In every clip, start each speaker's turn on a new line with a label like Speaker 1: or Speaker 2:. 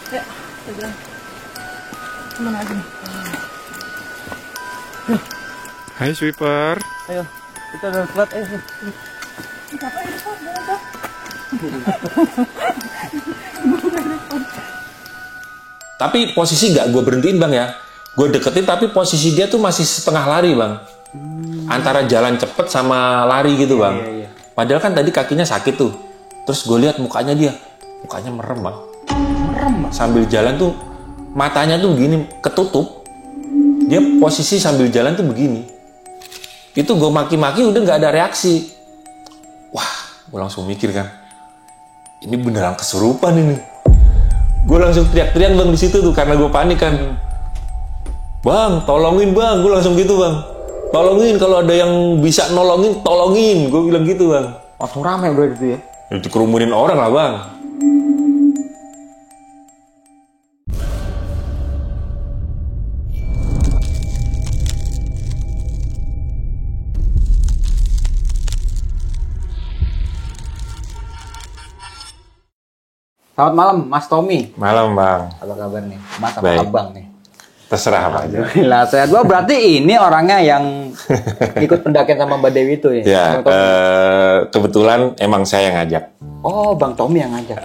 Speaker 1: Ya, udah. Kemana aja nih?
Speaker 2: Hai sweeper.
Speaker 1: Ayo, kita udah telat. Ayo. Ngapain ini, Pak? Jangan, Pak.
Speaker 3: Tapi posisi nggak gue berhentiin bang ya. Gue deketin tapi posisi dia tuh masih setengah lari bang. Antara jalan cepet sama lari gitu bang.
Speaker 1: Iya.
Speaker 3: Padahal kan tadi kakinya sakit tuh. Terus gue lihat mukanya dia. Mukanya merem bang.
Speaker 1: Merem, Pak.
Speaker 3: Sambil jalan tuh matanya tuh begini ketutup. Dia posisi sambil jalan tuh begini. Itu gue maki-maki udah nggak ada reaksi. Wah, gue langsung mikir kan. Ini beneran kesurupan ini. Gue langsung teriak-teriak bang di situ tuh karena gue panik kan. Bang, tolongin bang. Gue langsung gitu bang. Tolongin kalau ada yang bisa nolongin, tolongin. Gue bilang gitu bang.
Speaker 1: Langsung rame bro itu ya.
Speaker 3: Itu kerumunin orang lah bang.
Speaker 1: Selamat malam, Mas Tommy.
Speaker 3: Malam bang.
Speaker 1: Apa kabar nih? Mas apa
Speaker 3: Baik.
Speaker 1: abang nih?
Speaker 3: Terserah apa aja.
Speaker 1: Alhamdulillah, sehat. Gua berarti ini orangnya yang ikut pendakian sama Mbak Dewi itu ya?
Speaker 3: Ya,
Speaker 1: Bang Tommy?
Speaker 3: kebetulan emang saya yang ngajak.
Speaker 1: Oh, Bang Tommy yang ngajak.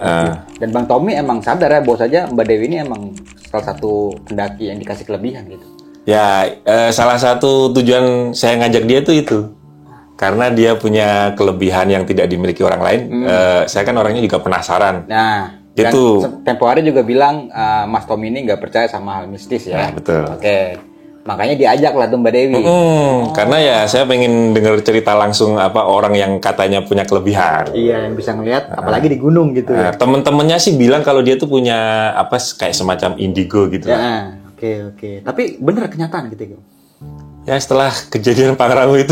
Speaker 1: Dan Bang Tommy emang sadar ya bahwa saja Mbak Dewi ini emang salah satu pendaki yang dikasih kelebihan gitu.
Speaker 3: Ya, salah satu tujuan saya ngajak dia tuh itu. Karena dia punya kelebihan yang tidak dimiliki orang lain. Saya kan orangnya juga penasaran.
Speaker 1: Nah,
Speaker 3: Itu.
Speaker 1: dan tempo hari juga bilang Mas Tommy ini nggak percaya sama hal mistis ya.
Speaker 3: Nah, betul.
Speaker 1: Oke, makanya diajak lah tuh Mbak Dewi.
Speaker 3: Karena ya saya pengen dengar cerita langsung apa orang yang katanya punya kelebihan.
Speaker 1: Iya, yang bisa ngelihat, apalagi di gunung gitu ya.
Speaker 3: Temen-temennya sih bilang kalau dia tuh punya apa kayak semacam indigo gitu.
Speaker 1: Ya, oke. Tapi bener kenyataan gitu.
Speaker 3: Ya setelah kejadian Pangrango itu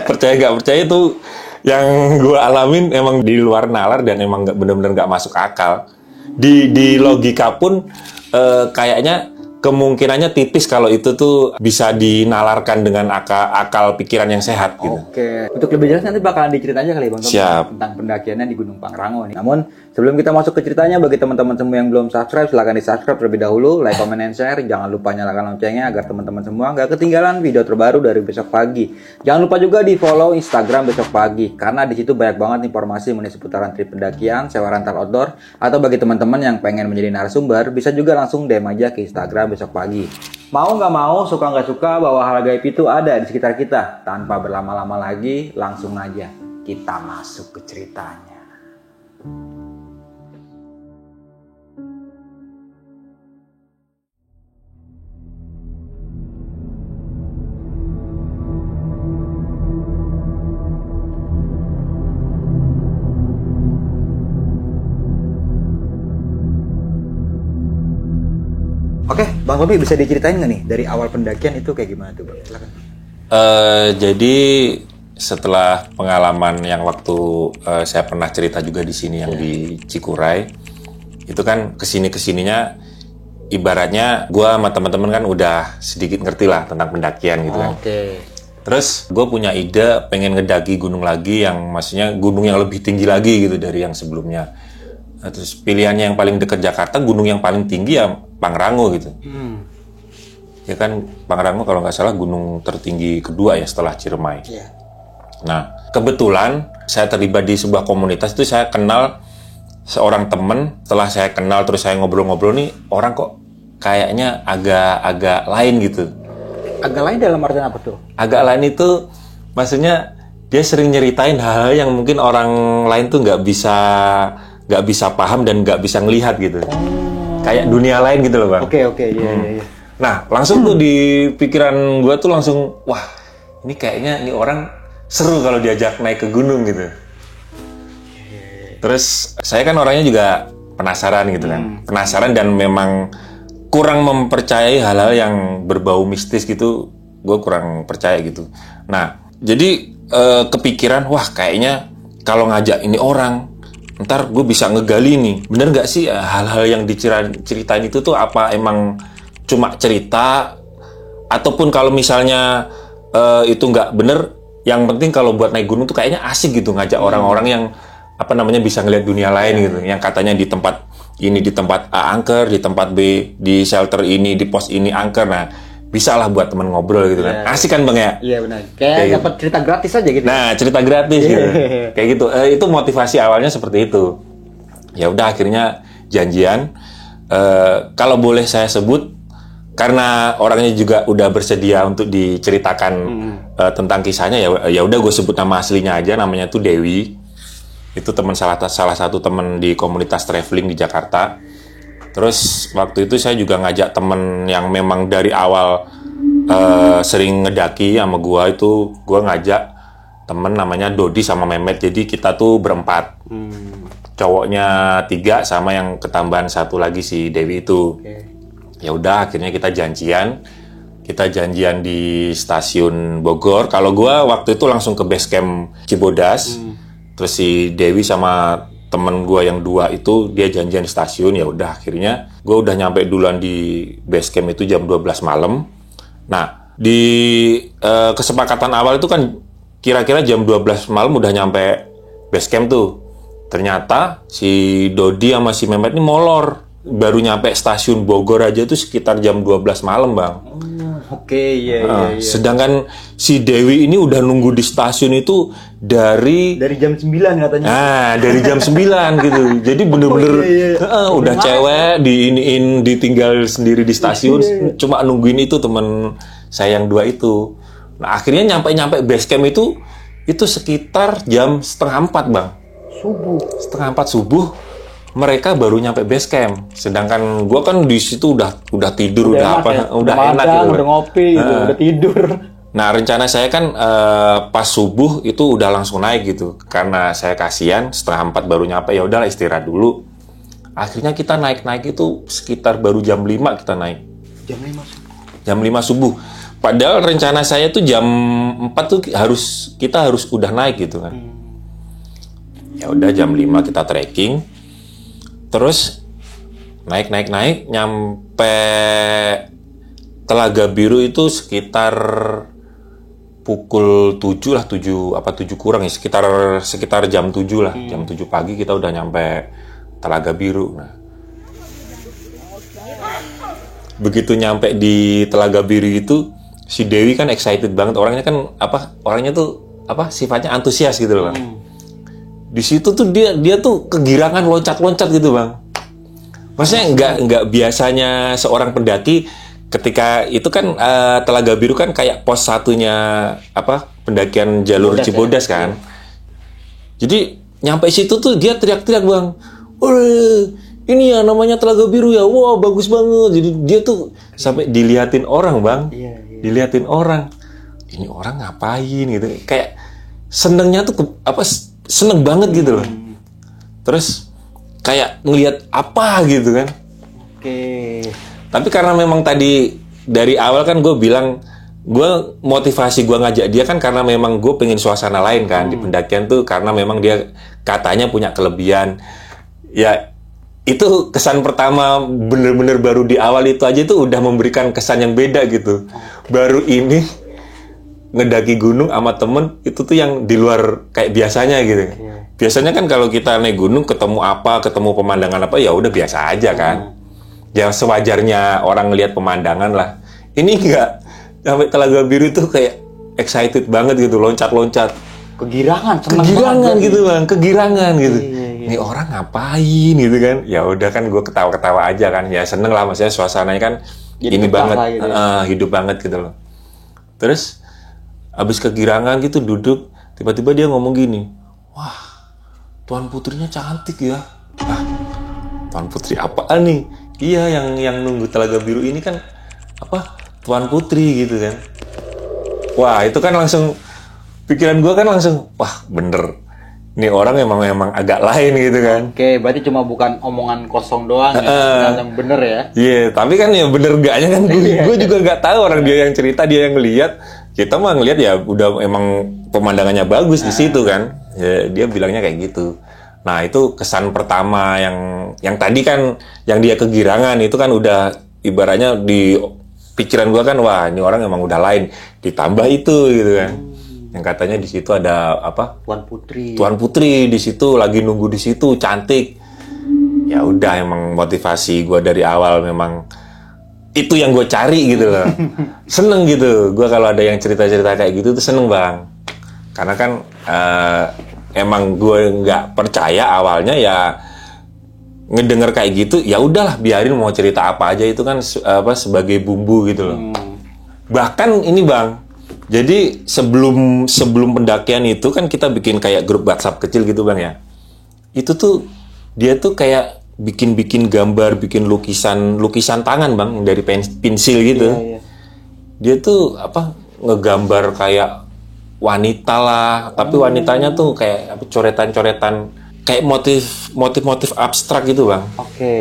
Speaker 3: percaya nggak percaya tuh yang gue alamin emang di luar nalar dan emang nggak benar-benar nggak masuk akal. Di logika pun kayaknya kemungkinannya tipis kalau itu tuh bisa dinalarkan dengan akal pikiran yang sehat gitu.
Speaker 1: Oke, untuk lebih jelas nanti bakalan diceritain aja kali Bang Tommy
Speaker 3: Siap.
Speaker 1: tentang pendakiannya di Gunung Pangrango nih. Namun sebelum kita masuk ke ceritanya, bagi teman-teman semua yang belum subscribe, silahkan di subscribe terlebih dahulu, like, comment, and share. Jangan lupa nyalakan loncengnya agar teman-teman semua nggak ketinggalan video terbaru dari besok pagi. Jangan lupa juga di follow Instagram besok pagi, karena di situ banyak banget informasi mengenai seputaran trip pendakian, sewa rental outdoor, atau bagi teman-teman yang pengen menjadi narasumber, bisa juga langsung DM aja ke Instagram besok pagi. Mau nggak mau, suka nggak suka, bahwa hal gaib itu ada di sekitar kita. Tanpa berlama-lama lagi, langsung aja kita masuk ke ceritanya. Oke, Bang Tommy bisa diceritain nggak nih dari awal pendakian itu kayak gimana tuh, Bang? Silakan.
Speaker 3: Jadi setelah pengalaman yang waktu saya pernah cerita juga di sini yang di Cikuray, itu kan kesininya ibaratnya gue sama teman-teman kan udah sedikit ngerti lah tentang pendakian gitu kan.
Speaker 1: Oke.
Speaker 3: Terus gue punya ide pengen ngedaki gunung lagi yang maksudnya gunung yang lebih tinggi lagi gitu dari yang sebelumnya. Nah, terus pilihannya yang paling dekat Jakarta, gunung yang paling tinggi ya Pangrango gitu. Ya kan Pangrango kalau nggak salah gunung tertinggi kedua ya setelah Ciremai.
Speaker 1: Iya.
Speaker 3: Nah kebetulan saya terlibat di sebuah komunitas itu saya kenal seorang temen. Setelah saya kenal terus saya ngobrol-ngobrol nih orang kok kayaknya agak lain gitu.
Speaker 1: Agak lain dalam artian apa tuh?
Speaker 3: Agak lain itu maksudnya dia sering nyeritain hal-hal yang mungkin orang lain tuh nggak bisa paham dan nggak bisa ngelihat gitu. Kayak dunia lain gitu loh bang.
Speaker 1: Oke, iya.
Speaker 3: Nah langsung tuh di pikiran gue tuh langsung wah ini kayaknya ini orang seru kalau diajak naik ke gunung gitu. Terus saya kan orangnya juga penasaran gitu kan. Penasaran dan memang kurang mempercayai hal-hal yang berbau mistis gitu. Gue kurang percaya gitu. Nah jadi kepikiran wah kayaknya kalau ngajak ini orang ntar gue bisa ngegali nih, bener nggak sih hal-hal yang diceritain itu tuh apa emang cuma cerita, ataupun kalau misalnya itu nggak bener, yang penting kalau buat naik gunung tuh kayaknya asik gitu ngajak orang-orang yang apa namanya bisa ngelihat dunia lain gitu, yang katanya di tempat ini di tempat A angker, di tempat B di shelter ini, di pos ini angker. Nah, bisa lah buat temen ngobrol gitu kan. Asik kan Bang ya?
Speaker 1: Iya benar. Kayak dapat cerita gratis aja gitu.
Speaker 3: Nah, cerita gratis gitu. Kayak gitu. Itu motivasi awalnya seperti itu. Ya udah akhirnya janjian. Kalau boleh saya sebut, karena orangnya juga udah bersedia untuk diceritakan tentang kisahnya, ya udah gue sebut nama aslinya aja, namanya tuh Dewi. Itu teman salah satu teman di komunitas traveling di Jakarta. Terus waktu itu saya juga ngajak temen yang memang dari awal sering ngedaki sama gua, itu gua ngajak temen namanya Dodi sama Mehmet. Jadi kita tuh berempat, cowoknya 3 sama yang ketambahan 1 lagi si Dewi itu. Ya udah akhirnya kita janjian di stasiun Bogor. Kalau gua waktu itu langsung ke base camp Cibodas. Terus si Dewi sama temen gue yang 2 itu dia janjian di stasiun. Ya udah akhirnya gue udah nyampe duluan di base camp itu jam 12 malam. Nah di kesepakatan awal itu kan kira-kira jam 12 malam udah nyampe base camp tuh. Ternyata si Dodi sama si Mehmet ini molor, baru nyampe stasiun Bogor aja itu sekitar jam 12 malam Bang. Iya. Sedangkan si Dewi ini udah nunggu di stasiun itu dari
Speaker 1: jam 9 katanya.
Speaker 3: Nah, dari jam 9 gitu. Jadi bener-bener udah cewek diiniin, ditinggal sendiri di stasiun, cuma nungguin itu temen saya yang 2 itu. Nah, akhirnya nyampe base camp itu sekitar jam 3:30 Bang. Setengah 4 subuh. Mereka baru nyampe base camp, sedangkan gue kan di situ udah tidur, udah enak gitu,
Speaker 1: udah ngopi, gitu, udah tidur.
Speaker 3: Nah rencana saya kan pas subuh itu udah langsung naik gitu, karena saya kasihan 3:30 baru nyampe, ya udahlah istirahat dulu. Akhirnya kita naik itu sekitar baru jam 5 kita naik. Jam 5 subuh. Padahal rencana saya tuh jam 4 tuh kita harus udah naik gitu kan. Ya udah jam 5 kita trekking. Terus naik nyampe Telaga Biru itu sekitar pukul 7 lah, 7 kurang ya, sekitar jam 7 lah. Jam 7 pagi kita udah nyampe Telaga Biru. Nah, begitu nyampe di Telaga Biru itu si Dewi kan excited banget, orangnya tuh sifatnya antusias gitu loh Bang. Di situ tuh dia tuh kegirangan loncat-loncat gitu Bang. Maksudnya nggak biasanya seorang pendaki ketika itu kan Telaga Biru kan kayak pos satunya pendakian jalur Cibodas kan. Jadi nyampe situ tuh dia teriak-teriak Bang. Ini ya namanya Telaga Biru ya. Wah, bagus banget. Jadi dia tuh sampai diliatin orang Bang. Diliatin orang. Ini orang ngapain gitu. Kayak senengnya tuh seneng banget gitu loh. Terus kayak ngelihat apa gitu kan. Tapi karena memang tadi dari awal kan gue bilang, motivasi gue ngajak dia kan karena memang gue pengen suasana lain kan di pendakian tuh, karena memang dia katanya punya kelebihan. Ya itu kesan pertama bener-bener baru di awal itu aja tuh udah memberikan kesan yang beda gitu. Baru ini ngedaki gunung sama temen itu tuh yang di luar kayak biasanya gitu. Biasanya kan kalau kita naik gunung ketemu pemandangan apa, ya udah biasa aja kan. Ya sewajarnya orang ngelihat pemandangan lah. Ini enggak, sampai Telaga Biru itu kayak excited banget gitu, loncat-loncat. Kegirangan gitu Bang, kegirangan gitu. Ini orang ngapain gitu kan. Ya udah kan gue ketawa-ketawa aja kan. Ya seneng lah, maksudnya suasananya kan jadi ini banget, gitu. Hidup banget gitu loh. Terus abis kegirangan gitu duduk, tiba-tiba dia ngomong gini, wah, Tuan Putrinya cantik ya. Tuan Putri apaan nih? Iya, yang nunggu Telaga Biru ini kan Tuan Putri gitu kan. Wah, itu kan langsung pikiran gue kan langsung, wah bener, ini orang emang agak lain gitu kan.
Speaker 1: Berarti cuma bukan omongan kosong doang yang bener ya.
Speaker 3: Iya, tapi kan ya bener gaknya kan gue juga nggak tahu, orang dia yang cerita, dia yang ngeliat. Kita mah ngeliat ya udah emang pemandangannya bagus di situ kan. Ya, dia bilangnya kayak gitu. Nah, itu kesan pertama yang tadi kan yang dia kegirangan itu kan udah ibaratnya di pikiran gua kan, wah ini orang emang udah lain. Ditambah itu gitu kan. Yang katanya di situ ada
Speaker 1: Tuan Putri.
Speaker 3: Tuan Putri di situ lagi nunggu di situ, cantik. ya udah, emang motivasi gue dari awal memang itu yang gue cari gitu loh. Seneng gitu gue kalau ada yang cerita-cerita kayak gitu tuh seneng bang, karena kan emang gue nggak percaya awalnya ya, ngedenger kayak gitu ya udahlah biarin, mau cerita apa aja itu kan sebagai bumbu gitu loh. Bahkan ini bang, jadi sebelum pendakian itu kan kita bikin kayak grup WhatsApp kecil gitu bang ya. Itu tuh dia tuh kayak bikin gambar, bikin lukisan tangan bang dari pensil gitu.
Speaker 1: Iya.
Speaker 3: Dia tuh ngegambar kayak wanita lah, tapi wanitanya tuh kayak coretan-coretan kayak motif abstrak gitu bang.
Speaker 1: Oke.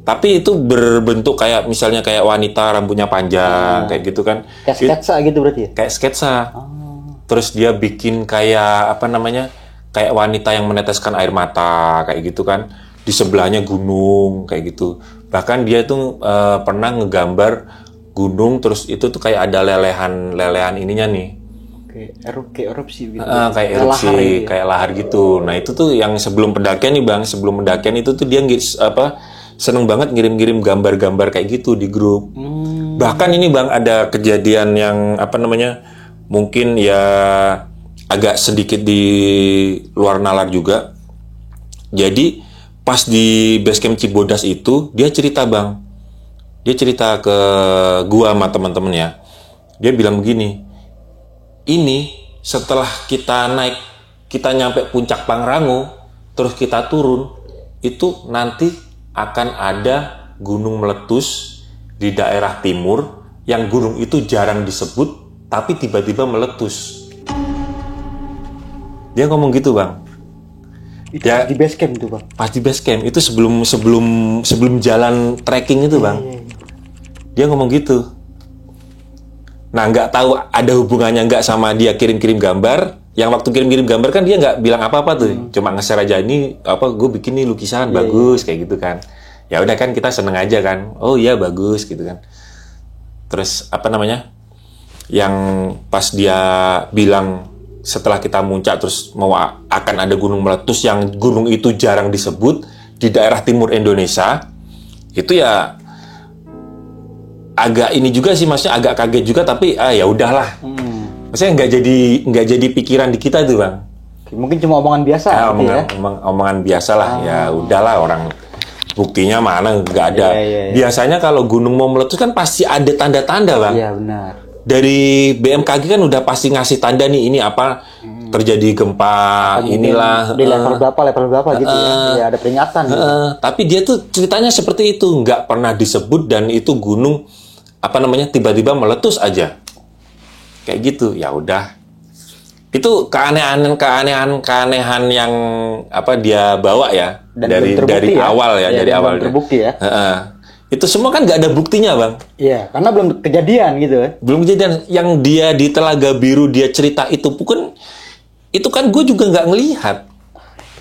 Speaker 3: Tapi itu berbentuk kayak misalnya kayak wanita rambutnya panjang kayak gitu kan.
Speaker 1: Kayak sketsa gitu berarti ya?
Speaker 3: Kayak sketsa. Terus dia bikin kayak kayak wanita yang meneteskan air mata kayak gitu kan. Di sebelahnya gunung kayak gitu. Bahkan dia tuh pernah ngegambar gunung, terus itu tuh kayak ada lelehan ininya nih.
Speaker 1: Kayak erupsi gitu.
Speaker 3: Kayak erupsi,
Speaker 1: lahar gitu ya?
Speaker 3: kayak lahar gitu. Nah itu tuh yang sebelum pendakian nih bang, sebelum pendakian itu tuh dia seneng banget ngirim-ngirim gambar-gambar kayak gitu di grup. Bahkan ini bang ada kejadian yang mungkin ya agak sedikit di luar nalar juga. Jadi pas di basecamp Cibodas itu dia cerita bang, dia cerita ke gua sama teman-temannya. Dia bilang begini, ini setelah kita naik, kita nyampe puncak Pangrango, terus kita turun, itu nanti akan ada gunung meletus di daerah timur, yang gunung itu jarang disebut, tapi tiba-tiba meletus. Dia ngomong gitu bang.
Speaker 1: Itu ya, di base camp itu bang?
Speaker 3: Pas di base camp, itu sebelum jalan trekking itu bang. Dia ngomong gitu. Nah nggak tahu ada hubungannya nggak sama dia kirim-kirim gambar. Yang waktu kirim-kirim gambar kan dia nggak bilang apa-apa tuh, cuma nge-share aja, ini gue bikin nih lukisan bagus kayak gitu kan. Ya udah kan kita seneng aja kan, oh iya bagus gitu kan. Terus yang pas dia bilang setelah kita muncak terus akan ada gunung meletus, yang gunung itu jarang disebut di daerah timur Indonesia, itu ya agak ini juga sih, maksudnya agak kaget juga, tapi ya udahlah. Maksudnya nggak jadi pikiran di kita tuh bang.
Speaker 1: Mungkin cuma omongan biasa.
Speaker 3: Omongan biasa lah. Ya udahlah, orang buktinya mana nggak ada. Biasanya kalau gunung mau meletus kan pasti ada tanda-tanda bang.
Speaker 1: Iya benar.
Speaker 3: Dari BMKG kan udah pasti ngasih tanda nih, ini terjadi gempa inilah.
Speaker 1: Di level berapa gitu ya ada peringatan. Gitu.
Speaker 3: Tapi dia tuh ceritanya seperti itu, nggak pernah disebut, dan itu gunung tiba-tiba meletus aja. Kayak gitu, ya udah. Itu keanehan yang dia bawa ya, dari awal ya, dari awal
Speaker 1: terbukti ya.
Speaker 3: Itu semua kan nggak ada buktinya bang.
Speaker 1: Iya, karena belum kejadian gitu.
Speaker 3: Belum kejadian. Yang dia di Telaga Biru dia cerita itu kan gue juga nggak ngelihat.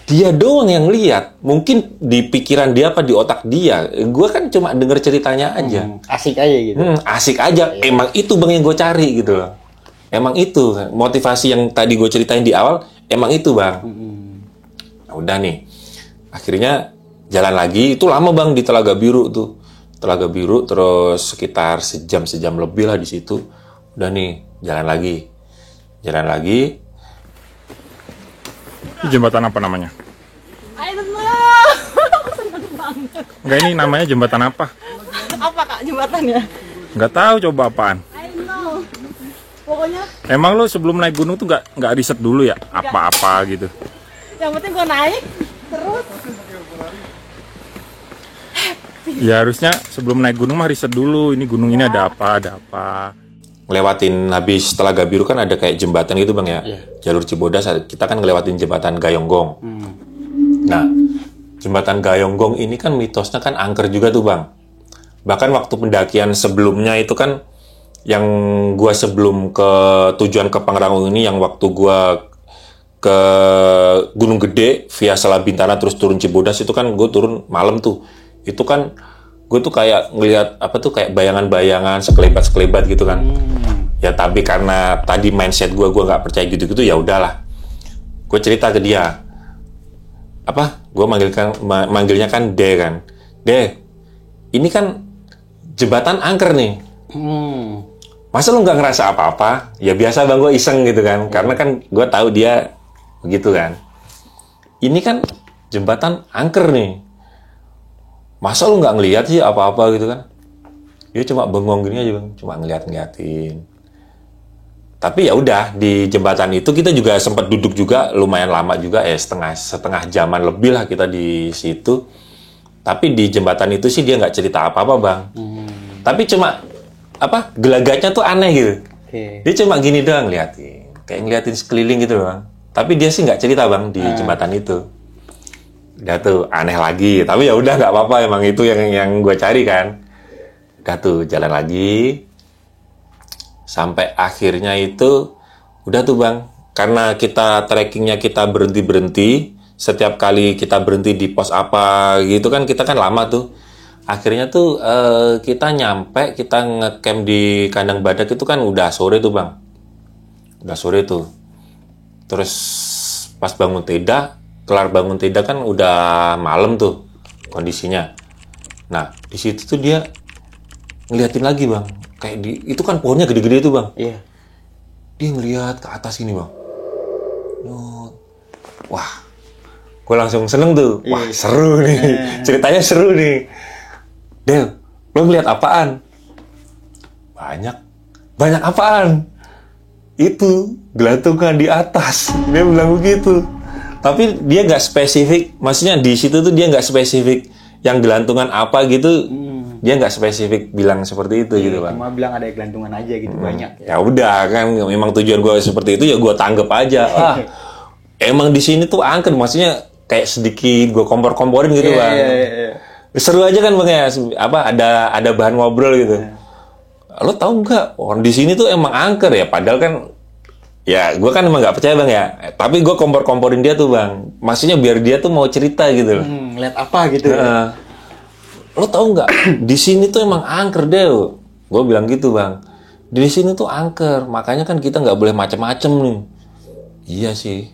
Speaker 3: Dia doang yang lihat. Mungkin di pikiran dia di otak dia. Gue kan cuma denger ceritanya aja.
Speaker 1: Asik aja gitu.
Speaker 3: Asik aja. Emang itu bang yang gue cari gitu loh. Emang itu motivasi yang tadi gue ceritain di awal. Emang itu bang. Nah, udah nih. Akhirnya jalan lagi. Itu lama bang di Telaga Biru tuh. Telaga Biru terus sekitar sejam lebih lah di situ. Udah nih jalan lagi.
Speaker 2: Ini jembatan apa namanya?
Speaker 4: I don't know. Seneng banget.
Speaker 2: Enggak, ini namanya jembatan apa?
Speaker 4: Apa kak jembatannya?
Speaker 2: Enggak tahu, coba apaan?
Speaker 4: I don't know. Pokoknya
Speaker 2: Emang lo sebelum naik gunung tuh nggak riset dulu ya? Apa-apa gitu?
Speaker 4: yang penting gue naik terus.
Speaker 2: Ya harusnya sebelum naik gunung mah riset dulu. Ini gunung ini ada apa?
Speaker 3: Ngelewatin habis Telaga Biru kan ada kayak jembatan gitu bang ya. Jalur Cibodas kita kan ngelewatin jembatan Gayonggong. Nah jembatan Gayonggong ini kan mitosnya kan angker juga tuh bang. Bahkan waktu pendakian sebelumnya itu kan yang gua sebelum ke tujuan ke Pangrango ini, yang waktu gua ke Gunung Gede via Salabintana terus turun Cibodas, itu kan gue turun malam tuh. Itu kan gue tuh kayak ngelihat kayak bayangan-bayangan sekelebat gitu kan. Ya tapi karena tadi mindset gue nggak percaya gitu-gitu, ya udahlah. Gue cerita ke dia. gue manggilnya kan De kan. De, ini kan jembatan angker nih. Masa lu nggak ngerasa apa-apa? Ya biasa bang, gue iseng gitu kan. Karena kan gue tahu dia begitu kan. Ini kan jembatan angker nih. Masa lu nggak ngeliat sih apa-apa gitu kan? Dia cuma bengong gini aja bang, cuma ngeliatin. Tapi ya udah, di jembatan itu kita juga sempat duduk juga lumayan lama juga, setengah jaman lebih lah kita di situ. Tapi di jembatan itu sih dia nggak cerita apa-apa bang. Tapi cuma gelagatnya tuh aneh gitu. Dia cuma gini doang ngeliatin, kayak ngeliatin sekeliling gitu bang. Tapi dia sih nggak cerita bang di jembatan itu. Udah tuh aneh lagi. Tapi ya udah nggak apa-apa, emang itu yang gue cari kan. Udah tuh jalan lagi. Sampai akhirnya itu udah tuh bang. Karena kita trekkingnya kita berhenti. Setiap kali kita berhenti di pos apa gitu kan, kita kan lama tuh. Akhirnya tuh kita nyampe, kita ngecamp di kandang badak itu kan udah sore tuh bang. Udah sore tuh. Terus pas kelar bangun tenda kan udah malam tuh kondisinya. Nah di situ tuh dia ngeliatin lagi bang. Kayak itu kan pohonnya gede-gede tuh bang.
Speaker 1: Iya.
Speaker 3: Dia ngeliat ke atas ini bang. Wah, gue langsung seneng tuh. Wah seru nih, ceritanya seru nih. Del, lo ngeliat apaan? Banyak apaan? Itu gelantungan di atas. Dia bilang begitu. Tapi dia nggak spesifik. Maksudnya di situ tuh dia nggak spesifik yang gelantungan apa gitu. Dia nggak spesifik bilang seperti itu gitu bang.
Speaker 1: Cuma bilang ada gelantungan aja gitu, banyak.
Speaker 3: Ya udah kan, memang tujuan gue seperti itu ya gue tanggep aja. Emang di sini tuh angker, maksudnya kayak sedikit gue kompor-komporin gitu bang. Seru aja kan bang ya, ada bahan ngobrol gitu. Lo tau nggak, orang di sini tuh emang angker ya, padahal kan ya gue kan emang nggak percaya bang ya. Tapi gue kompor-komporin dia tuh bang, maksudnya biar dia tuh mau cerita gitu loh.
Speaker 1: Lihat apa gitu.
Speaker 3: Lo tau nggak, di sini tuh emang angker deh. Gue bilang gitu bang, di sini tuh angker, makanya kan kita nggak boleh macem-macem nih. Iya sih,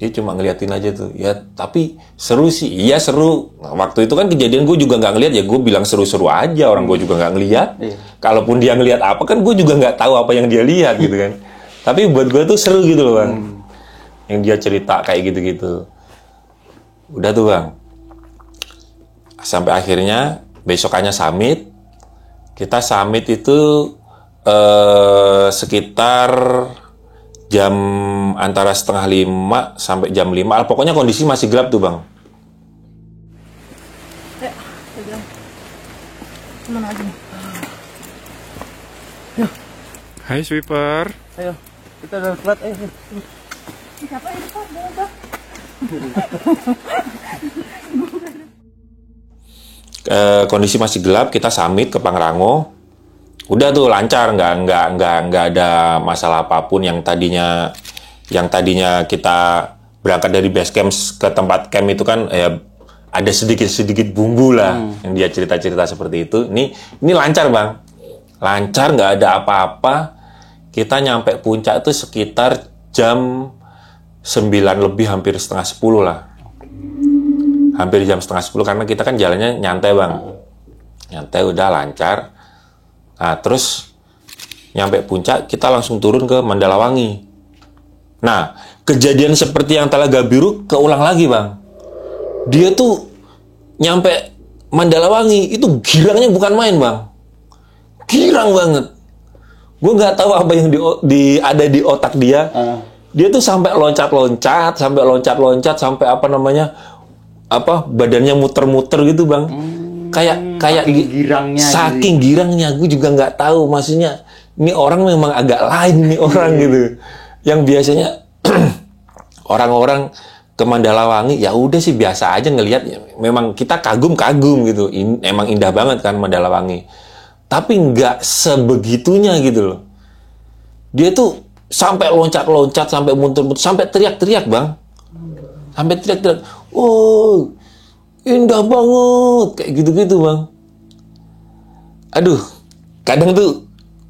Speaker 3: dia cuma ngeliatin aja tuh. Ya tapi seru sih, iya seru. Nah, waktu itu kan kejadian gue juga nggak ngeliat ya, gue bilang seru-seru aja. Orang gue juga nggak ngeliat. Kalaupun dia ngeliat apa kan, gue juga nggak tahu apa yang dia lihat gitu kan. Tapi buat gue tuh seru gitu loh bang, yang dia cerita kayak gitu-gitu. Udah tuh bang. Sampai akhirnya besokannya summit. Kita summit itu sekitar jam antara 4:30 sampai jam 5. Pokoknya kondisi masih gelap tuh bang.
Speaker 4: Kemana aja nih?
Speaker 2: Hai sweeper.
Speaker 1: Ayo, kita udah telat. Ayo.
Speaker 4: Siapa yang depan? Bawa.
Speaker 3: Kondisi masih gelap, kita summit ke Pangrango. Udah tuh lancar, nggak ada masalah apapun. Yang tadinya kita berangkat dari base camp ke tempat camp itu kan ya ada sedikit bumbu lah yang dia cerita seperti itu. Ini lancar bang, lancar, nggak ada apa-apa. Kita nyampe puncak itu sekitar jam 9 lebih, hampir setengah 10 lah. Hampir jam setengah 10 karena kita kan jalannya nyantai bang. Nyantai udah lancar. Nah terus nyampe puncak kita langsung turun ke Mandalawangi. Nah kejadian seperti yang Talaga Biru keulang lagi bang. Dia tuh nyampe Mandalawangi itu girangnya bukan main bang. Girang banget. Gue nggak tahu apa yang ada di otak dia. Dia tuh sampai loncat-loncat, sampai badannya muter-muter gitu bang. Kayak
Speaker 1: girangnya.
Speaker 3: Saking girangnya, gue juga nggak tahu. Maksudnya ini orang memang agak lain nih orang gitu. Yang biasanya orang-orang ke Mandalawangi ya udah sih biasa aja ngelihat. Memang kita kagum gitu. Emang indah banget kan Mandalawangi. Tapi nggak sebegitunya gitu loh. Dia tuh sampai loncat-loncat, sampai muter-muter, sampai teriak-teriak bang. Sampai teriak-teriak. Oh, indah banget. Kayak gitu-gitu bang. Aduh, kadang tuh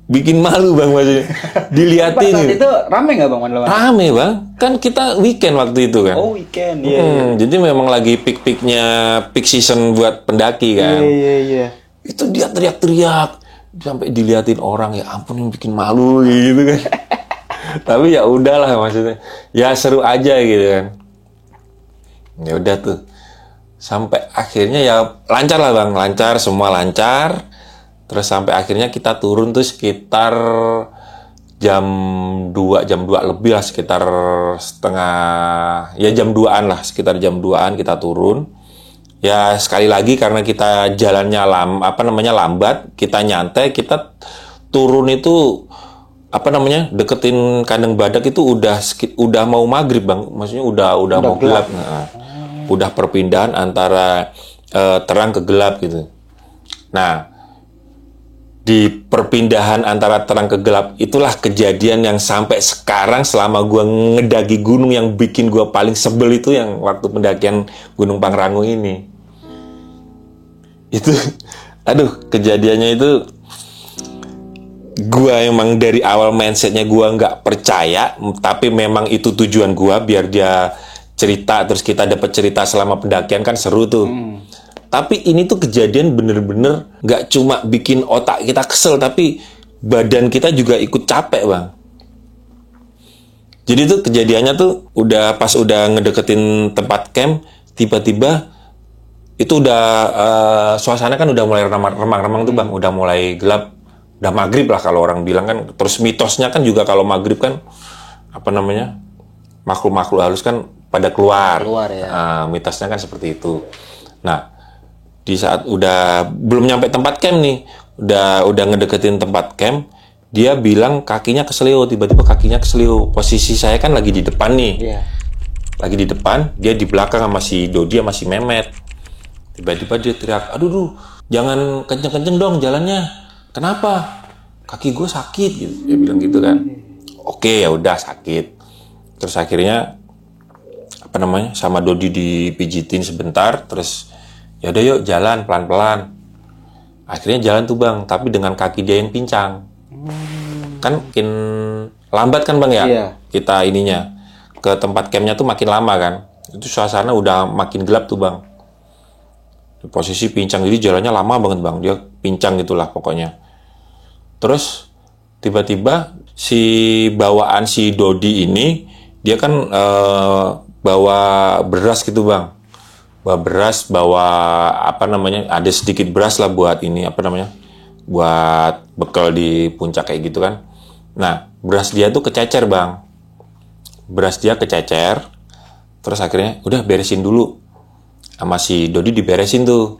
Speaker 3: bikin malu bang maksudnya. Diliatin.
Speaker 1: Saat itu rame nggak bang Mandalawan?
Speaker 3: Rame bang, kan kita weekend waktu itu kan.
Speaker 1: Oh weekend, iya.
Speaker 3: Jadi memang lagi peak-peaknya peak season buat pendaki kan.
Speaker 1: Iya.
Speaker 3: Itu dia teriak-teriak sampai diliatin orang, ya ampun yang bikin malu gitu kan. Tapi ya udahlah maksudnya, ya seru aja gitu kan. Ya udah tuh, sampai akhirnya ya lancar lah bang, lancar, semua lancar. Terus sampai akhirnya kita turun tuh sekitar jam 2 lebih lah, sekitar jam 2-an lah, sekitar jam 2-an kita turun. Ya sekali lagi karena kita jalannya lambat, kita nyantai, kita turun itu deketin kandang badak itu udah mau maghrib bang, maksudnya udah mau gelap. Nah, udah perpindahan antara terang ke gelap gitu. Nah, di perpindahan antara terang ke gelap itulah kejadian yang sampai sekarang selama gua ngedaki gunung yang bikin gua paling sebel itu yang waktu pendakian Gunung Pangrango ini. Itu, aduh, kejadiannya itu gua emang dari awal mindsetnya gua nggak percaya, tapi memang itu tujuan gua biar dia cerita, terus kita dapat cerita selama pendakian kan seru tuh. Tapi ini tuh kejadian bener-bener nggak cuma bikin otak kita kesel, tapi badan kita juga ikut capek bang. Jadi tuh kejadiannya tuh pas udah ngedeketin tempat camp, tiba-tiba itu udah suasana kan udah mulai remang-remang tuh bang, udah mulai gelap. Udah maghrib lah kalau orang bilang kan. Terus mitosnya kan juga kalau maghrib kan makhluk-makhluk halus kan pada keluar ya. Mitosnya kan seperti itu. Nah, di saat udah belum nyampe tempat camp nih, udah ngedeketin tempat camp, dia bilang kakinya keselio. Tiba-tiba kakinya keselio. Posisi saya kan lagi di depan nih. Lagi di depan, dia di belakang sama si Dodi sama si Memet. Tiba-tiba dia teriak, aduh, jangan kenceng-kenceng dong jalannya. Kenapa? Kaki gue sakit gitu. Dia bilang gitu kan. Oke, ya udah sakit. Terus akhirnya sama Dodi dipijitin sebentar, terus ya udah yuk jalan pelan-pelan. Akhirnya jalan tuh bang, tapi dengan kaki dia yang pincang. Kan makin lambat kan bang ya? Iya. Kita ininya ke tempat campnya tuh makin lama kan. Itu suasana udah makin gelap tuh bang. Posisi pincang, jadi jalannya lama banget bang. Dia pincang gitulah pokoknya. Terus tiba-tiba bawaan si Dodi ini, dia kan bawa beras gitu bang. Bawa beras, ada sedikit beras lah buat buat bekal di puncak kayak gitu kan. Nah, beras dia tuh kececer bang. Beras dia kececer. Terus akhirnya udah beresin dulu. Sama si Dodi diberesin tuh.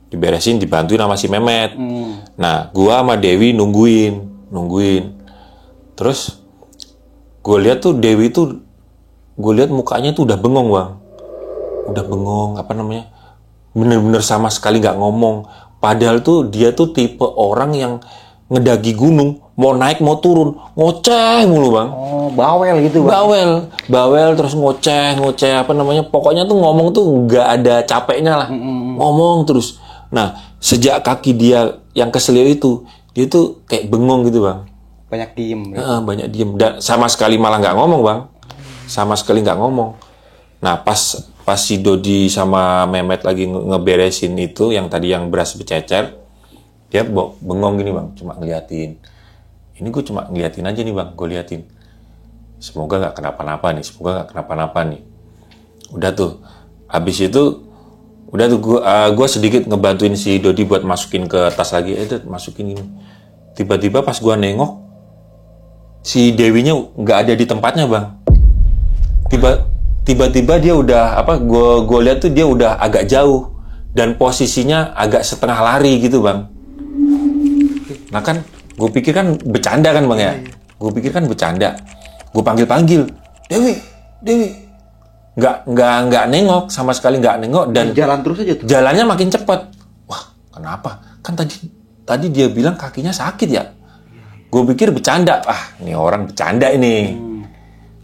Speaker 3: Dibantuin sama si Memet. Nah, gua sama Dewi nungguin. Terus gue lihat tuh Dewi tuh, gue lihat mukanya tuh udah bengong bang. Udah bengong, bener-bener sama sekali nggak ngomong. Padahal tuh dia tuh tipe orang yang ngedaki gunung, mau naik mau turun, ngoceh mulu bang.
Speaker 1: Oh, bawel gitu bang.
Speaker 3: Bawel terus ngoceh, pokoknya tuh ngomong tuh nggak ada capeknya lah. Ngomong terus. Nah, sejak kaki dia yang keselio itu, dia tuh kayak bengong gitu bang.
Speaker 1: Banyak diem. Gitu.
Speaker 3: Banyak diem. Dan sama sekali malah nggak ngomong bang. Sama sekali nggak ngomong. Nah, pas si Dodi sama Memet lagi ngeberesin itu, yang tadi yang beras bercecer, dia bengong gini bang, cuma ngeliatin. Ini gue cuma ngeliatin aja nih bang, gue liatin. Semoga nggak kenapa-napa nih. Udah tuh, habis itu, gue sedikit ngebantuin si Dodi buat masukin ke tas lagi. Masukin ini. Tiba-tiba pas gue nengok, si Dewinya nggak ada di tempatnya bang. Tiba-tiba dia udah gue lihat tuh dia udah agak jauh dan posisinya agak setengah lari gitu bang. Nah kan gue pikir kan bercanda kan bang ya. Gue panggil Dewi nggak nengok, sama sekali nggak nengok, dan
Speaker 1: jalan terus aja tuh.
Speaker 3: Jalannya makin cepat. Wah, kenapa? Kan tadi dia bilang kakinya sakit ya. Gue pikir bercanda. Ini orang bercanda ini.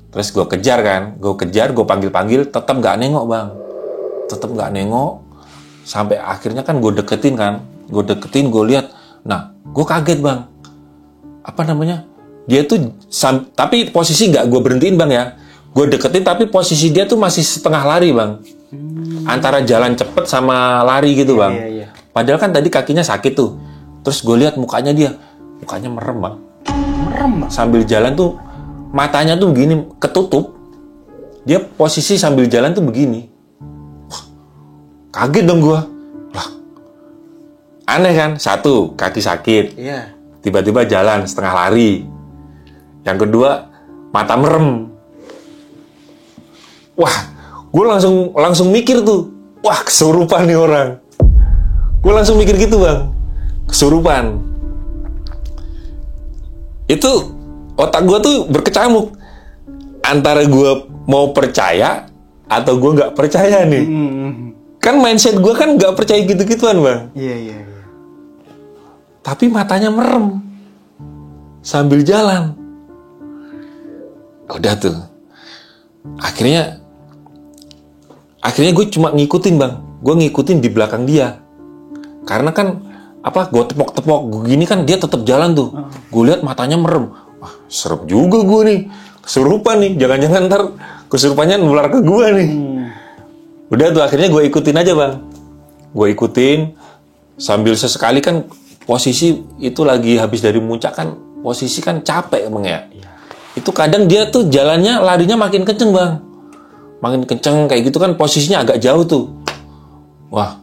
Speaker 3: Terus gue kejar, gue panggil, tetap nggak nengok bang. Sampai akhirnya kan gue deketin, gue lihat. Nah, gue kaget bang. apa namanya, dia tuh tapi posisi nggak gue berhentiin bang ya, gue deketin tapi posisi dia tuh masih setengah lari bang, antara jalan cepet sama lari gitu bang. Padahal kan tadi kakinya sakit tuh, terus gue lihat mukanya merem bang, sambil jalan tuh matanya tuh begini ketutup, dia posisi sambil jalan tuh begini. Wah, kaget dong gue, lah aneh kan, satu kaki sakit, tiba-tiba jalan setengah lari. Yang kedua, mata merem. Wah, gue langsung mikir tuh, wah kesurupan nih orang. Gue langsung mikir gitu bang, kesurupan. Itu otak gue tuh berkecamuk antara gue mau percaya atau gue nggak percaya nih. Kan mindset gue kan nggak percaya gitu-gituan bang.
Speaker 1: Iya.
Speaker 3: Tapi matanya merem sambil jalan. Udah tuh. Akhirnya gue cuma ngikutin bang. Gue ngikutin di belakang dia. Karena kan gue tepok-tepok gini kan dia tetap jalan tuh. Gue lihat matanya merem. Wah, serem juga gue nih. Kesurupan nih. Jangan-jangan ntar kesurupannya nular ke gue nih. Udah tuh akhirnya gue ikutin aja bang. Gue ikutin sambil sesekali kan posisi itu lagi habis dari puncak kan, posisi kan capek bang ya. Itu kadang dia tuh jalannya larinya makin kenceng bang, makin kenceng kayak gitu kan, posisinya agak jauh tuh. Wah,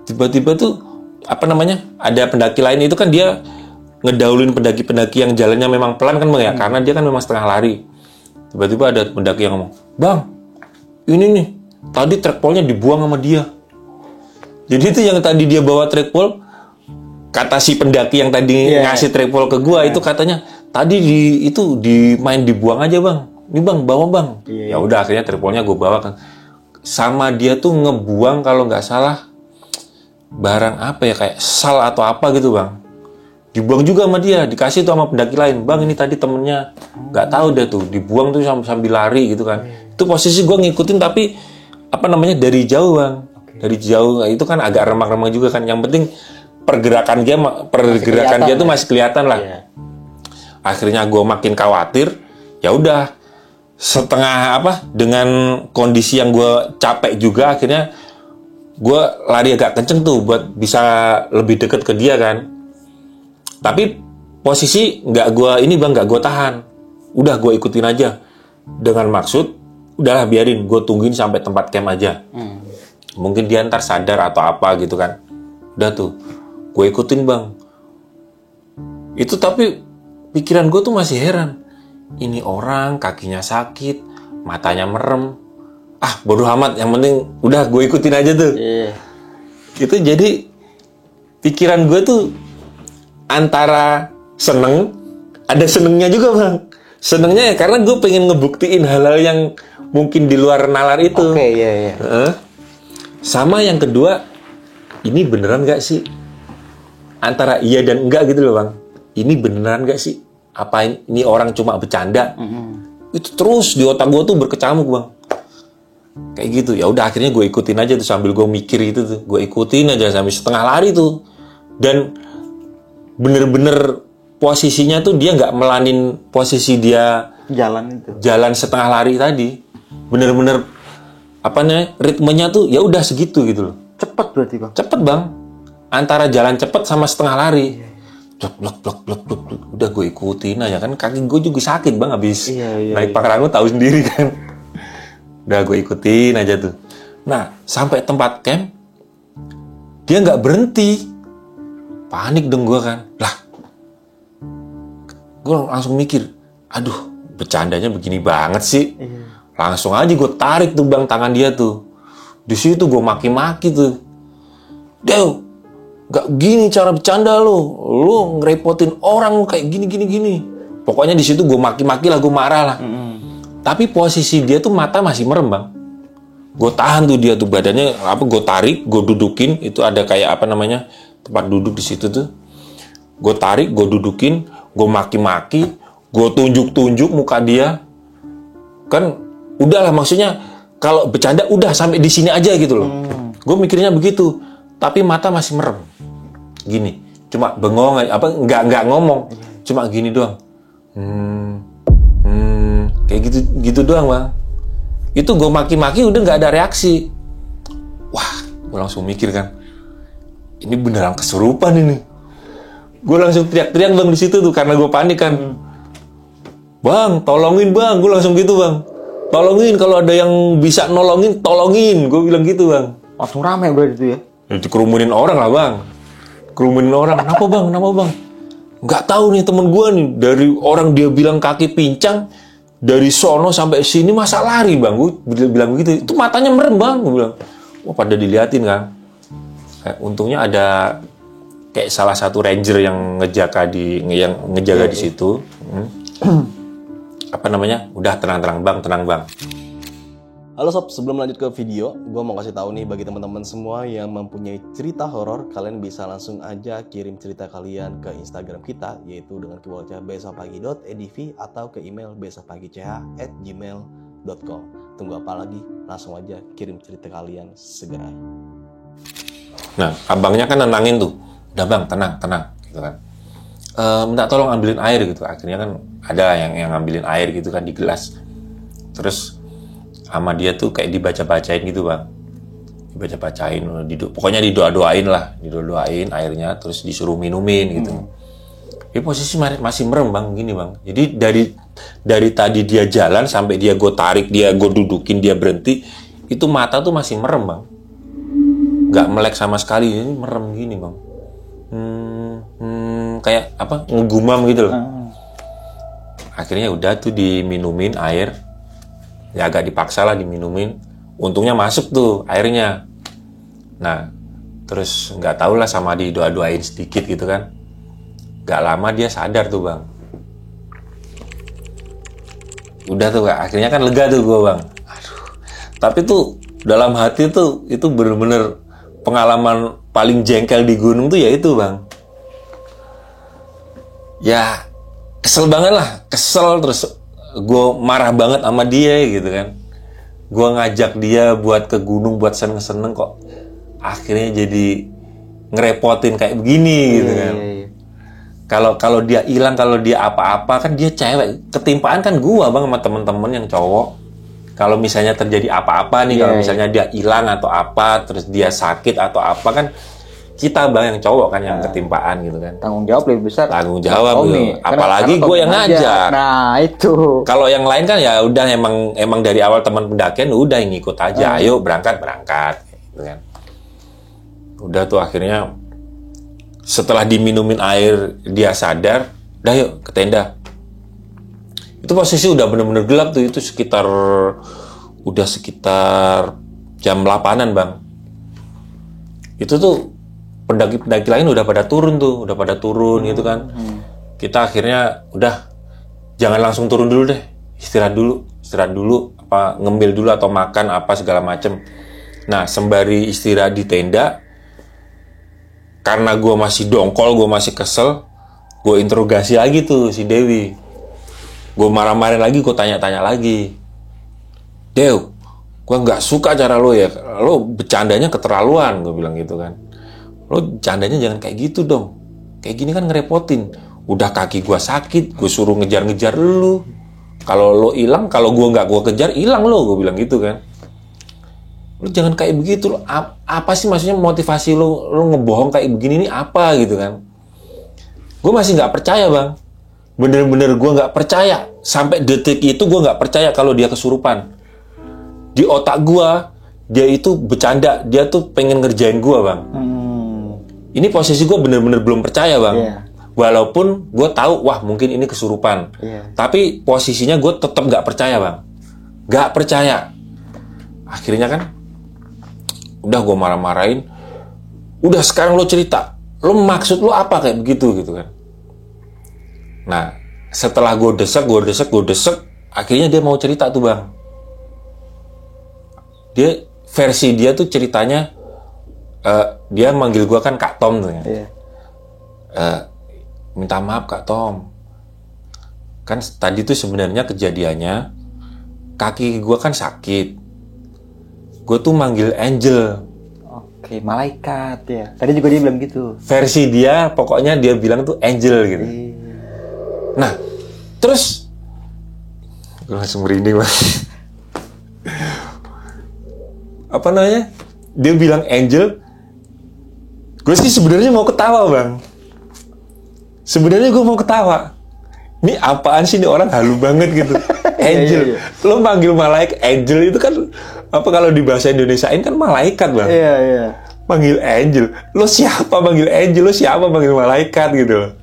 Speaker 3: tiba-tiba tuh apa namanya, ada pendaki lain itu kan dia ngedahuluin pendaki-pendaki yang jalannya memang pelan kan bang ya, karena dia kan memang setengah lari. Tiba-tiba ada pendaki yang ngomong, bang ini nih tadi trackpole-nya dibuang sama dia. Jadi itu yang tadi dia bawa trackpole, kata si pendaki yang tadi ngasih trackpole ke gua itu katanya tadi main dibuang aja bang. Ini bang bawa bang. Ya udah akhirnya trackpole-nya gua bawa kan. Sama dia tuh ngebuang kalau nggak salah barang apa ya, kayak sal atau apa gitu bang. Dibuang juga sama dia, dikasih tuh sama pendaki lain. Bang ini tadi temennya nggak tahu deh tuh, dibuang tuh sambil lari gitu kan. Itu posisi gua ngikutin tapi apa namanya dari jauh bang. Dari jauh itu kan agak remang-remang juga kan. Yang penting pergerakan dia tuh masih kelihatan lah. Akhirnya gue makin khawatir. Ya udah, setengah dengan kondisi yang gue capek juga, akhirnya gue lari agak kenceng tuh buat bisa lebih deket ke dia kan. Tapi posisi nggak gue tahan. Udah gue ikutin aja dengan maksud udahlah biarin gue tungguin sampai tempat camp aja. Mungkin dia ntar sadar atau apa gitu kan. Udah tuh gue ikutin bang. Itu tapi pikiran gue tuh masih heran. Ini orang kakinya sakit, matanya merem. Bodo amat, yang penting udah gue ikutin aja tuh. Itu jadi pikiran gue tuh antara seneng, ada senengnya juga bang. Senengnya ya karena gue pengen ngebuktiin hal-hal yang mungkin di luar nalar itu. Sama yang kedua, ini beneran gak sih? Antara iya dan enggak gitu loh bang. Ini beneran gak sih? Apa ini orang cuma bercanda? Itu terus di otak gue tuh berkecamuk bang. Kayak gitu. Ya udah akhirnya gue ikutin aja tuh sambil gue mikir itu tuh. Gue ikutin aja sampai setengah lari tuh. Dan bener-bener posisinya tuh dia nggak melanin posisi dia jalan setengah lari tadi. Bener-bener ritmenya tuh ya udah segitu gitu loh.
Speaker 1: Cepet berarti bang?
Speaker 3: Cepet bang. Antara jalan cepet sama setengah lari. Blok. Udah gue ikutin aja kan. Kaki gue juga sakit bang habis naik Pangrango tahu sendiri kan. Udah gue ikutin aja tuh. Nah sampai tempat camp dia nggak berhenti. Panik dong gue kan. Lah gue langsung mikir, aduh bercandanya begini banget sih. Langsung aja gue tarik tuh bang tangan dia tuh. Di situ gue maki-maki tuh. Dew, gak gini cara bercanda lu ngerepotin orang kayak gini. Pokoknya di situ gue maki-maki lah, gue marah lah. Tapi posisi dia tuh mata masih merem bang. Gue tahan tuh dia tuh badannya gue tarik, gue dudukin. Itu ada kayak tempat duduk di situ tuh. Gue tarik, gue dudukin, gue maki-maki, gue tunjuk muka dia. Kan udahlah maksudnya kalau bercanda udah sampai di sini aja gitu loh. Gue mikirnya begitu. Tapi mata masih merem. Gini, cuma bengong aja, nggak ngomong. cuma gini doang. Kayak gitu doang bang. Itu gue maki-maki udah nggak ada reaksi. Wah, gue langsung mikir kan, ini beneran kesurupan ini. Gue langsung teriak-teriak bang di situ tuh karena gue panik kan. Bang, tolongin bang, gue langsung gitu bang. Tolongin, kalau ada yang bisa nolongin, tolongin. Gue bilang gitu bang.
Speaker 1: Langsung rame berarti itu ya?
Speaker 3: Dikerumunin orang lah bang. Kerumunin orang. Kenapa bang? Nggak tahu nih temen gue nih. Dari orang dia bilang kaki pincang, dari sono sampai sini masa lari bang. Gue bilang begitu. Itu matanya merem bang. Gue bilang, wah pada diliatin kan. Untungnya ada kayak salah satu ranger yang ngejaga di situ. Apa namanya? Udah tenang bang.
Speaker 5: Halo sob, sebelum lanjut ke video, gue mau kasih tahu nih bagi teman-teman semua yang mempunyai cerita horor, kalian bisa langsung aja kirim cerita kalian ke Instagram kita, yaitu dengan keywordnya besokpagi.edv atau ke email besokpagi.ch@gmail.com. Tunggu apa lagi? Langsung aja kirim cerita kalian segera.
Speaker 3: Nah, abangnya kan nenangin tuh. Udah bang, tenang, gitu kan. Minta tolong ambilin air gitu. Akhirnya kan ada yang ngambilin air gitu kan di gelas. Terus sama dia tuh kayak dibaca-bacain gitu bang. Dibaca-bacain, pokoknya didoa-doain lah. Didoa-doain airnya, terus disuruh minumin gitu. Dia posisi masih merem bang, gini bang. Jadi dari tadi dia jalan sampai dia gue tarik, dia gue dudukin, dia berhenti. Itu mata tuh masih merem bang. Gak melek sama sekali, ini merem gini bang. Kayak apa, ngegumam gitu loh. Akhirnya udah tuh diminumin air. Ya agak dipaksa lah diminumin. Untungnya masuk tuh airnya. Nah, terus nggak tahu lah sama didoa-doain sedikit gitu kan. Gak lama dia sadar tuh bang. Udah tuh akhirnya kan lega tuh gue bang. Aduh. Tapi tuh dalam hati tuh itu bener-bener pengalaman paling jengkel di gunung tuh ya itu bang. Ya kesel banget lah. Kesel terus gue marah banget sama dia gitu kan. Gue ngajak dia buat ke gunung buat seneng-seneng kok akhirnya jadi ngerepotin kayak begini gitu kan. Kalau dia hilang, kalau dia apa-apa kan dia cewek, ketimpaan kan gue bang sama temen-temen yang cowok. Kalau misalnya terjadi apa-apa nih, kalau misalnya dia hilang atau apa, terus dia sakit atau apa kan kita bang yang cowok kan yang ketimpaan gitu kan.
Speaker 1: Tanggung jawab lebih besar.
Speaker 3: Tanggung jawab gitu. Apalagi gue yang ngajak.
Speaker 1: Nah itu.
Speaker 3: Kalau yang lain kan ya udah emang dari awal teman pendakian udah ngikut aja. Ayo berangkat gitu kan. Udah tuh akhirnya setelah diminumin air dia sadar. Udah yuk ke tenda. Itu posisi udah bener-bener gelap tuh. Itu sekitar jam 8-an bang. Itu tuh pendaki-pendaki lain udah pada turun gitu kan. Kita akhirnya udah jangan langsung turun dulu deh, istirahat dulu, apa ngemil dulu atau makan apa segala macem. Nah sembari istirahat di tenda, karena gue masih dongkol, gue masih kesel, gue interogasi lagi tuh si Dewi. Gue marah-marahin lagi, gue tanya-tanya lagi. Dew, gue nggak suka cara lo ya, lo bercandanya keterlaluan, gue bilang gitu kan. Lo bercandanya jangan kayak gitu dong, kayak gini kan ngerepotin. Udah kaki gue sakit, gue suruh ngejar-ngejar lo. Kalau lo hilang, kalau gue nggak gue kejar, hilang lo, gue bilang gitu kan. Lo jangan kayak begitu, lo apa sih maksudnya motivasi lo ngebohong kayak begini nih apa gitu kan. Gue masih nggak percaya bang, bener-bener gue nggak percaya. Sampai detik itu gue nggak percaya kalau dia kesurupan. Di otak gue, dia itu bercanda, dia tuh pengen ngerjain gue bang. Ini posisi gue bener-bener belum percaya bang. Walaupun gue tahu, wah mungkin ini kesurupan. Tapi posisinya gue tetap nggak percaya bang. Nggak percaya. Akhirnya kan, udah gue marah-marahin. Udah sekarang lo cerita, lo maksud lo apa kayak begitu gitu kan. Nah setelah gue desek, akhirnya dia mau cerita tuh bang. Versi dia tuh ceritanya, dia manggil gue kan Kak Tom tuh ya. Minta maaf Kak Tom. Kan tadi tuh sebenarnya kejadiannya kaki gue kan sakit. Gue tuh manggil Angel.
Speaker 1: Oke, malaikat ya. Tadi juga dia bilang gitu.
Speaker 3: Versi dia, pokoknya dia bilang tuh Angel gitu. Nah, terus gue langsung merinding Bang. Apa namanya? Dia bilang angel. Gue sih sebenarnya mau ketawa Bang. Sebenarnya gue mau ketawa. Ini apaan sih, ini orang halu banget gitu. Angel. Lo manggil malaikat angel itu kan apa, kalau di bahasa Indonesiain kan malaikat Bang.
Speaker 1: Iya.
Speaker 3: Manggil angel. Lo siapa manggil angel? Lo siapa manggil malaikat gitu.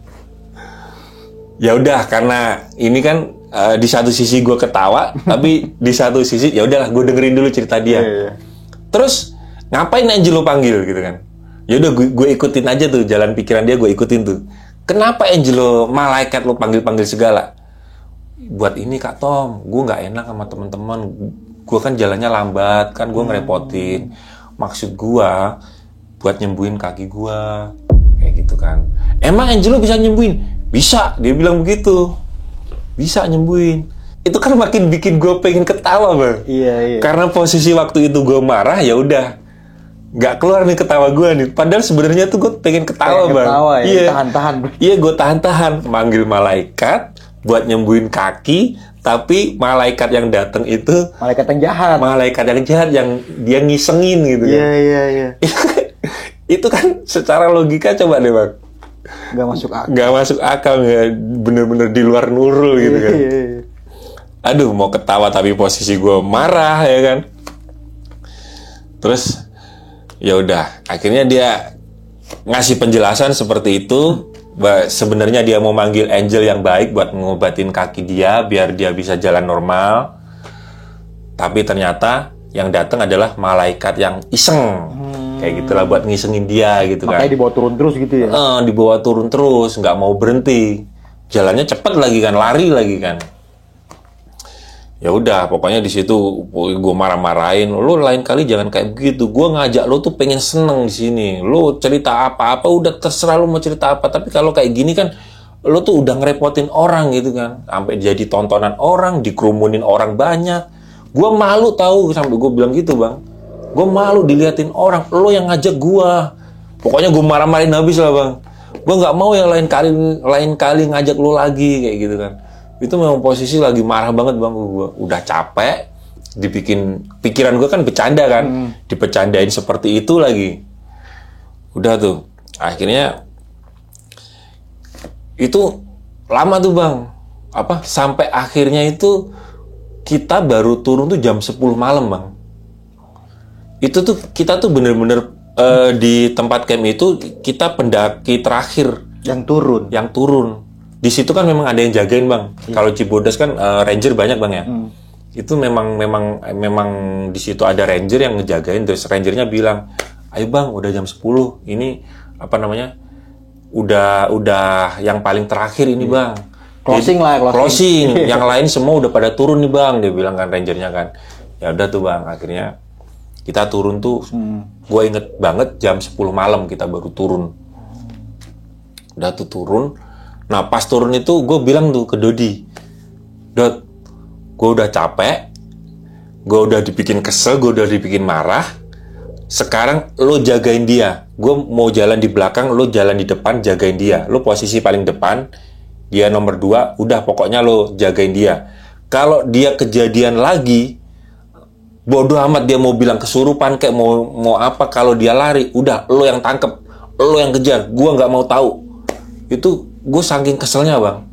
Speaker 3: Ya udah, karena ini kan di satu sisi gue ketawa, tapi di satu sisi ya udahlah gue dengerin dulu cerita dia.
Speaker 1: Iya.
Speaker 3: Terus ngapain angel lo panggil gitu kan? Ya udah gue ikutin aja tuh jalan pikiran dia, gue ikutin tuh. Kenapa angel lo, malaikat lo panggil segala? Buat ini Kak Tom, gue nggak enak sama teman-teman. Gue kan jalannya lambat, kan gue ngerepotin. Maksud gue buat nyembuhin kaki gue, kayak gitu kan. Emang angel lo bisa nyembuhin? Bisa, dia bilang begitu. Bisa nyembuhin. Itu kan makin bikin gue pengen ketawa Bang.
Speaker 1: Iya.
Speaker 3: Karena posisi waktu itu gue marah, ya udah nggak keluar nih ketawa gue nih. Padahal sebenarnya tuh gue pengen ketawa Bang.
Speaker 1: Ketawa ya,
Speaker 3: Iya.
Speaker 1: tahan-tahan.
Speaker 3: Iya, gue tahan-tahan. Manggil malaikat buat nyembuhin kaki, tapi malaikat yang datang itu
Speaker 1: Malaikat yang jahat.
Speaker 3: malaikat yang jahat, yang dia ngisengin gitu kan.
Speaker 1: Iya.
Speaker 3: Itu kan secara logika coba deh Bang.
Speaker 1: Gak masuk akal.
Speaker 3: Nggak masuk akal, nggak, bener-bener di luar nurul gitu kan.
Speaker 1: Iya.
Speaker 3: Aduh, mau ketawa tapi posisi gue marah ya kan. Terus ya udah, akhirnya dia ngasih penjelasan seperti itu. Sebenarnya dia mau manggil angel yang baik buat ngobatin kaki dia biar dia bisa jalan normal. Tapi ternyata yang datang adalah malaikat yang iseng. Kayak gitulah, buat ngisengin dia gitu kan.
Speaker 1: Makanya dibawa turun terus gitu ya.
Speaker 3: Dibawa turun terus, nggak mau berhenti. Jalannya cepet lagi kan, lari lagi kan. Ya udah, pokoknya di situ gue marah-marahin. Lo lain kali jangan kayak begitu. Gue ngajak lo tuh pengen seneng di sini. Lo cerita apa-apa udah terserah lo mau cerita apa. Tapi kalau kayak gini kan, lo tuh udah ngerepotin orang gitu kan. Sampai jadi tontonan orang, dikerumunin orang banyak. Gue malu tahu, sampai gue bilang gitu Bang. Gue malu diliatin orang. Lo yang ngajak gue. Pokoknya gue marah-marahin habis lah Bang. Gue nggak mau yang lain kali ngajak lo lagi kayak gitu kan. Itu memang posisi lagi marah banget Bang. Gue udah capek, dibikin pikiran gue kan bercanda kan, dipecandain seperti itu lagi. Udah tuh, akhirnya itu lama tuh Bang. Sampai akhirnya itu kita baru turun tuh jam 10 malam Bang. Itu tuh kita tuh bener-bener di tempat camp itu kita pendaki terakhir
Speaker 1: Yang
Speaker 3: turun. Di situ kan memang ada yang jagain Bang. Kalau Cibodas kan ranger banyak Bang ya. Itu memang di situ ada ranger yang ngejagain. Terus rangernya bilang, ayo Bang, udah jam 10. Ini apa namanya? Udah yang paling terakhir ini Bang.
Speaker 1: Closing.
Speaker 3: Yang lain semua udah pada turun nih Bang. Dia bilang kan rangernya kan. Ya udah tuh Bang. Akhirnya kita turun tuh. Gue inget banget jam 10 malam kita baru turun. Udah tuh turun. Nah pas turun itu gue bilang tuh ke Dodi, Dot, gue udah capek, gue udah dibikin kesel, gue udah dibikin marah. Sekarang lo jagain dia. Gue mau jalan di belakang, lo jalan di depan, jagain dia. Lo posisi paling depan, dia nomor 2. Udah pokoknya lo jagain dia. Kalau dia kejadian lagi, bodoh amat dia mau bilang kesurupan kayak mau apa. Kalau dia lari, udah lo yang tangkep, lo yang kejar. Gue nggak mau tahu. Itu gue saking keselnya Bang.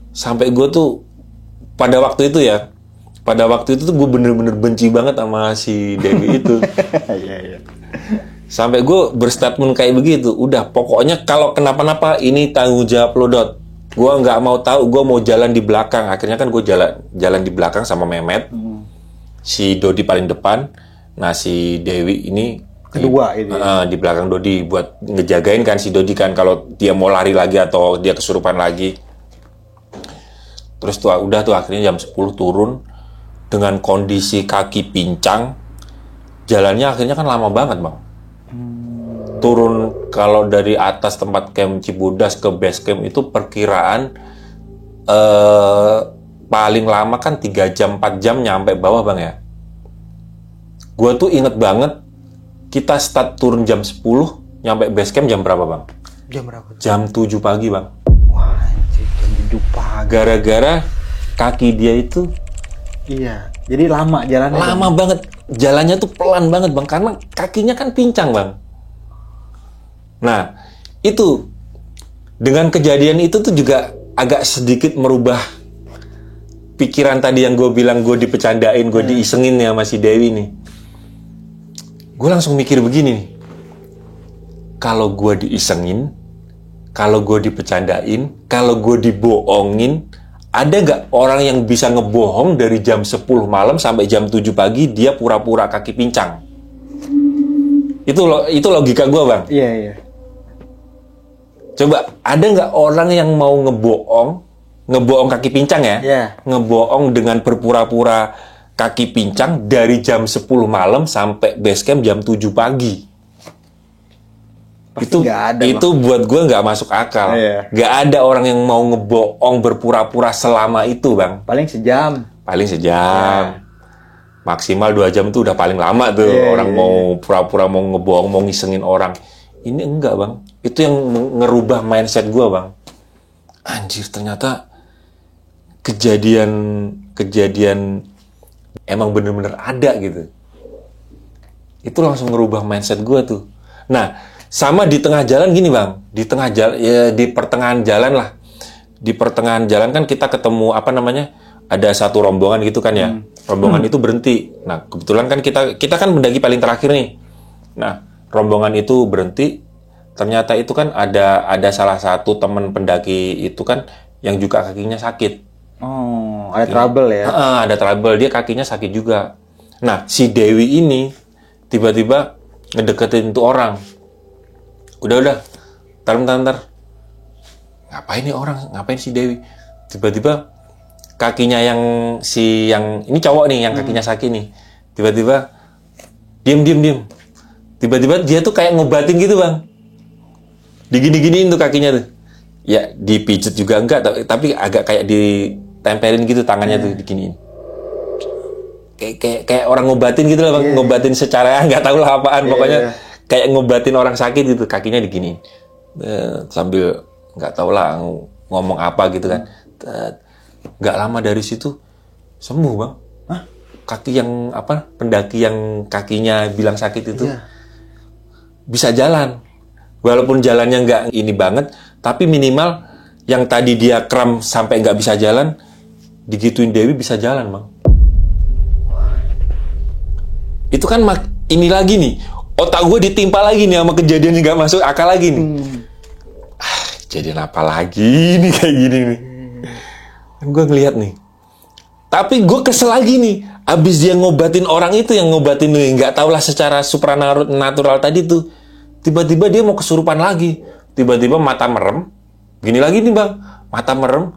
Speaker 3: Sampai gue tuh pada waktu itu tuh gue bener-bener benci banget sama si Dewi itu. Sampai gue berstatement kayak begitu. Udah pokoknya kalau kenapa-napa ini tanggung jawab lo Dot. Gue nggak mau tahu, gue mau jalan di belakang. Akhirnya kan gue jalan di belakang sama Mehmet. Si Dodi paling depan. Nah si Dewi ini
Speaker 1: kedua itu
Speaker 3: di belakang Dodi buat ngejagain kan si Dodi kan kalau dia mau lari lagi atau dia kesurupan lagi. Terus tuh udah tuh akhirnya jam 10 turun dengan kondisi kaki pincang. Jalannya akhirnya kan lama banget Bang. Turun kalau dari atas tempat camp Cibodas ke base camp itu perkiraan paling lama kan 3 jam 4 jam nyampe bawah Bang ya. Gua tuh inget banget kita start turun jam 10, nyampe base camp jam berapa Bang?
Speaker 1: Jam berapa?
Speaker 3: Jam 7 pagi Bang.
Speaker 1: Wah, anjir, jam pagi.
Speaker 3: Gara-gara kaki dia itu
Speaker 1: Iya. Jadi lama jalannya.
Speaker 3: lama banget. Jalannya tuh pelan banget, Bang. Karena kakinya kan pincang, Bang. Nah, itu. Dengan kejadian itu tuh juga agak sedikit merubah pikiran tadi yang gue bilang gue dipecandain, gue diisengin ya sama si Dewi nih. Gue langsung mikir begini nih. Kalau gue diisengin, kalau gue dipecandain, kalau gue dibohongin, ada nggak orang yang bisa ngebohong dari jam 10 malam sampai jam 7 pagi dia pura-pura kaki pincang? Itu logika gue, Bang.
Speaker 1: Iya, iya.
Speaker 3: Coba, ada nggak orang yang mau ngebohong kaki pincang ya?
Speaker 1: Iya.
Speaker 3: Ngebohong dengan berpura-pura kaki pincang dari jam 10 malam sampai base camp jam 7 pagi.
Speaker 1: Pasti nggak ada,
Speaker 3: itu buat gue nggak masuk akal.
Speaker 1: Iya.
Speaker 3: Nggak ada orang yang mau ngebohong berpura-pura selama itu, Bang.
Speaker 1: Paling sejam.
Speaker 3: Paling sejam. Maksimal 2 jam tuh udah paling lama tuh.
Speaker 1: Iya,
Speaker 3: Orang
Speaker 1: iya,
Speaker 3: mau pura-pura mau ngebohong, mau ngisengin orang. Ini enggak, Bang. Itu yang ngerubah mindset gue, Bang. Anjir, ternyata kejadian emang bener-bener ada gitu. Itu langsung ngerubah mindset gue tuh. Nah, sama di tengah jalan gini, Bang. Di tengah jalan, ya di pertengahan jalan lah. Di pertengahan jalan kan kita ketemu ada satu rombongan gitu kan ya. Rombongan itu berhenti. Nah, kebetulan kan kita kan mendaki paling terakhir nih. Nah, rombongan itu berhenti. Ternyata itu kan ada salah satu teman pendaki itu kan yang juga kakinya sakit.
Speaker 1: Oh, ada trouble ya.
Speaker 3: Ada trouble, dia kakinya sakit juga. Nah, si Dewi ini tiba-tiba ngedeketin tuh orang. Udah, ntar. Ngapain nih orang? Ngapain si Dewi? Tiba-tiba kakinya yang ini cowok nih, yang kakinya sakit nih. Tiba-tiba diem. Tiba-tiba dia tuh kayak ngobatin gitu, Bang. Digini-giniin tuh kakinya tuh. Ya, dipijet juga enggak, tapi agak kayak ditempelin gitu tangannya tuh diginiin. Kayak orang ngobatin gitu lah, Bang. Ngobatin secara nggak tahu lah apaan, pokoknya kayak ngobatin orang sakit gitu, kakinya diginiin. Sambil nggak tahu lah ngomong apa gitu kan. Nggak lama dari situ sembuh, Bang.
Speaker 1: Hah?
Speaker 3: Kaki yang pendaki yang kakinya bilang sakit itu bisa jalan. Walaupun jalannya nggak ini banget, tapi minimal yang tadi dia kram sampai nggak bisa jalan, digituin Dewi bisa jalan, Bang. Itu kan ini lagi nih, otak gue ditimpa lagi nih sama kejadian yang nggak masuk akal lagi nih. Kejadian apa lagi nih kayak gini nih? Gue ngeliat nih. Tapi gue kesel lagi nih. Abis dia ngobatin orang itu, yang ngobatin nih, nggak tau lah secara supranatural tadi tuh. Tiba-tiba dia mau kesurupan lagi. Tiba-tiba mata merem. Gini lagi nih, Bang. Mata merem.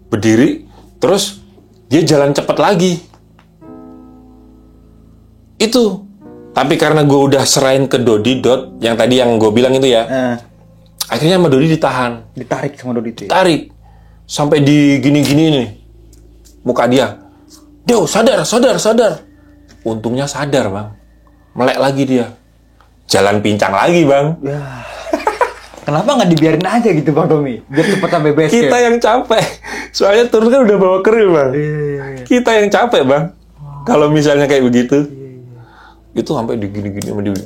Speaker 3: Berdiri. Terus dia jalan cepat lagi. Itu. Tapi karena gue udah serahin ke Dodi, yang tadi yang gue bilang itu ya. Akhirnya sama Dodi ditahan.
Speaker 1: Ditarik sama Dodi itu.
Speaker 3: Tarik. Sampai di gini-gini nih. Muka dia. Dew, sadar. Untungnya sadar, Bang. Melek lagi dia. Jalan pincang lagi, Bang.
Speaker 1: Ya. Kenapa nggak dibiarin aja gitu, Bang Tommy? Biar cepat sampai base camp.
Speaker 3: Kita yang capek. Soalnya turun kan udah bawa keril, Bang.
Speaker 1: Iya.
Speaker 3: Kita yang capek, Bang. Kalau misalnya kayak begitu. Itu sampai di gini-gini sama dia.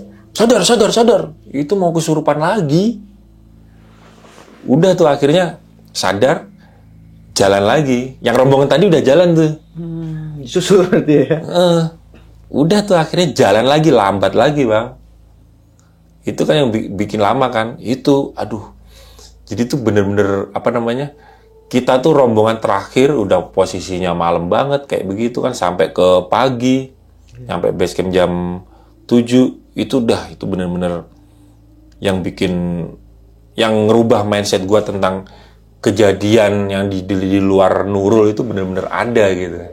Speaker 3: Sadar. Itu mau kesurupan lagi. Udah tuh akhirnya sadar. Jalan lagi. Yang rombongan tadi udah jalan tuh.
Speaker 1: Susul dia.
Speaker 3: Udah tuh akhirnya jalan lagi, lambat lagi, Bang. Itu kan yang bikin lama kan. Itu, aduh. Jadi tuh bener-bener, kita tuh rombongan terakhir udah posisinya malam banget, kayak begitu kan. Sampai ke pagi. Sampai base camp jam 7. Itu bener-bener yang ngerubah mindset gue tentang kejadian yang di luar Nurul itu bener-bener ada gitu.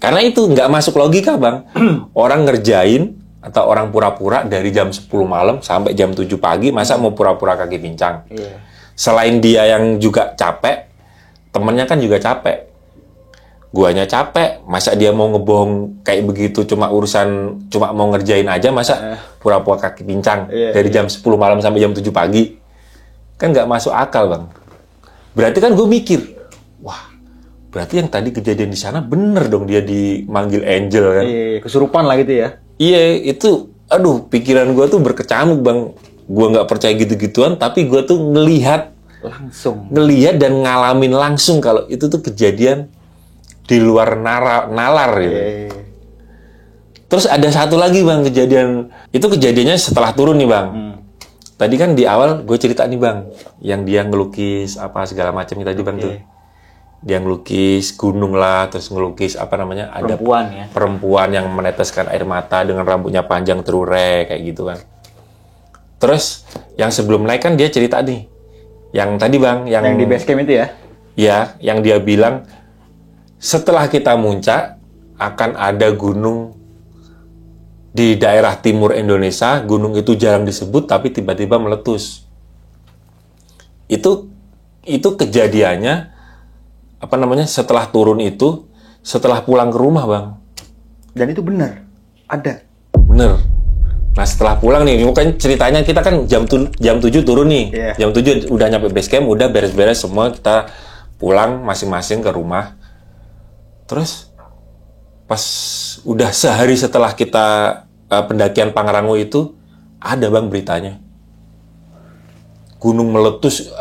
Speaker 3: Karena itu nggak masuk logika, Bang. Orang ngerjain atau orang pura-pura dari jam 10 malam sampai jam 7 pagi, masa mau pura-pura kaki pincang?
Speaker 1: Iya.
Speaker 3: Selain dia yang juga capek, temennya kan juga capek. Guanya capek, masa dia mau ngebohong kayak begitu cuma mau ngerjain aja, masa pura-pura kaki pincang dari jam 10 malam sampai jam 7 pagi? Kan nggak masuk akal, Bang. Berarti kan gue mikir, wah, berarti yang tadi kejadian di sana bener dong dia dimanggil angel kan?
Speaker 1: Iya, kesurupan lah gitu ya.
Speaker 3: Iya, itu, aduh, pikiran gue tuh berkecamuk bang. Gue nggak percaya gitu-gituan, tapi gue tuh ngelihat dan ngalamin langsung kalau itu tuh kejadian di luar nalar gitu. Terus ada satu lagi bang kejadian, itu kejadiannya setelah turun nih bang. Tadi kan di awal gue cerita nih bang, yang dia ngelukis apa segala macam tadi bang tuh. Dia ngelukis gunung lah, terus ngelukis apa namanya, ada perempuan yang meneteskan air mata dengan rambutnya panjang terurai kayak gitu kan. Terus yang sebelum naik kan dia cerita nih, yang tadi bang, yang
Speaker 1: di base camp itu ya?
Speaker 3: Ya, yang dia bilang setelah kita muncak akan ada gunung di daerah timur Indonesia, gunung itu jarang disebut tapi tiba-tiba meletus. Itu kejadiannya apa namanya, setelah turun itu, setelah pulang ke rumah bang.
Speaker 1: Dan itu benar, ada.
Speaker 3: Bener. Nah setelah pulang nih, mungkin ceritanya kita kan jam 7 turun nih. Jam 7 udah nyampe base camp, udah beres-beres semua, kita pulang masing-masing ke rumah. Terus pas udah sehari setelah kita pendakian Pangrango itu, ada bang beritanya. Gunung meletus,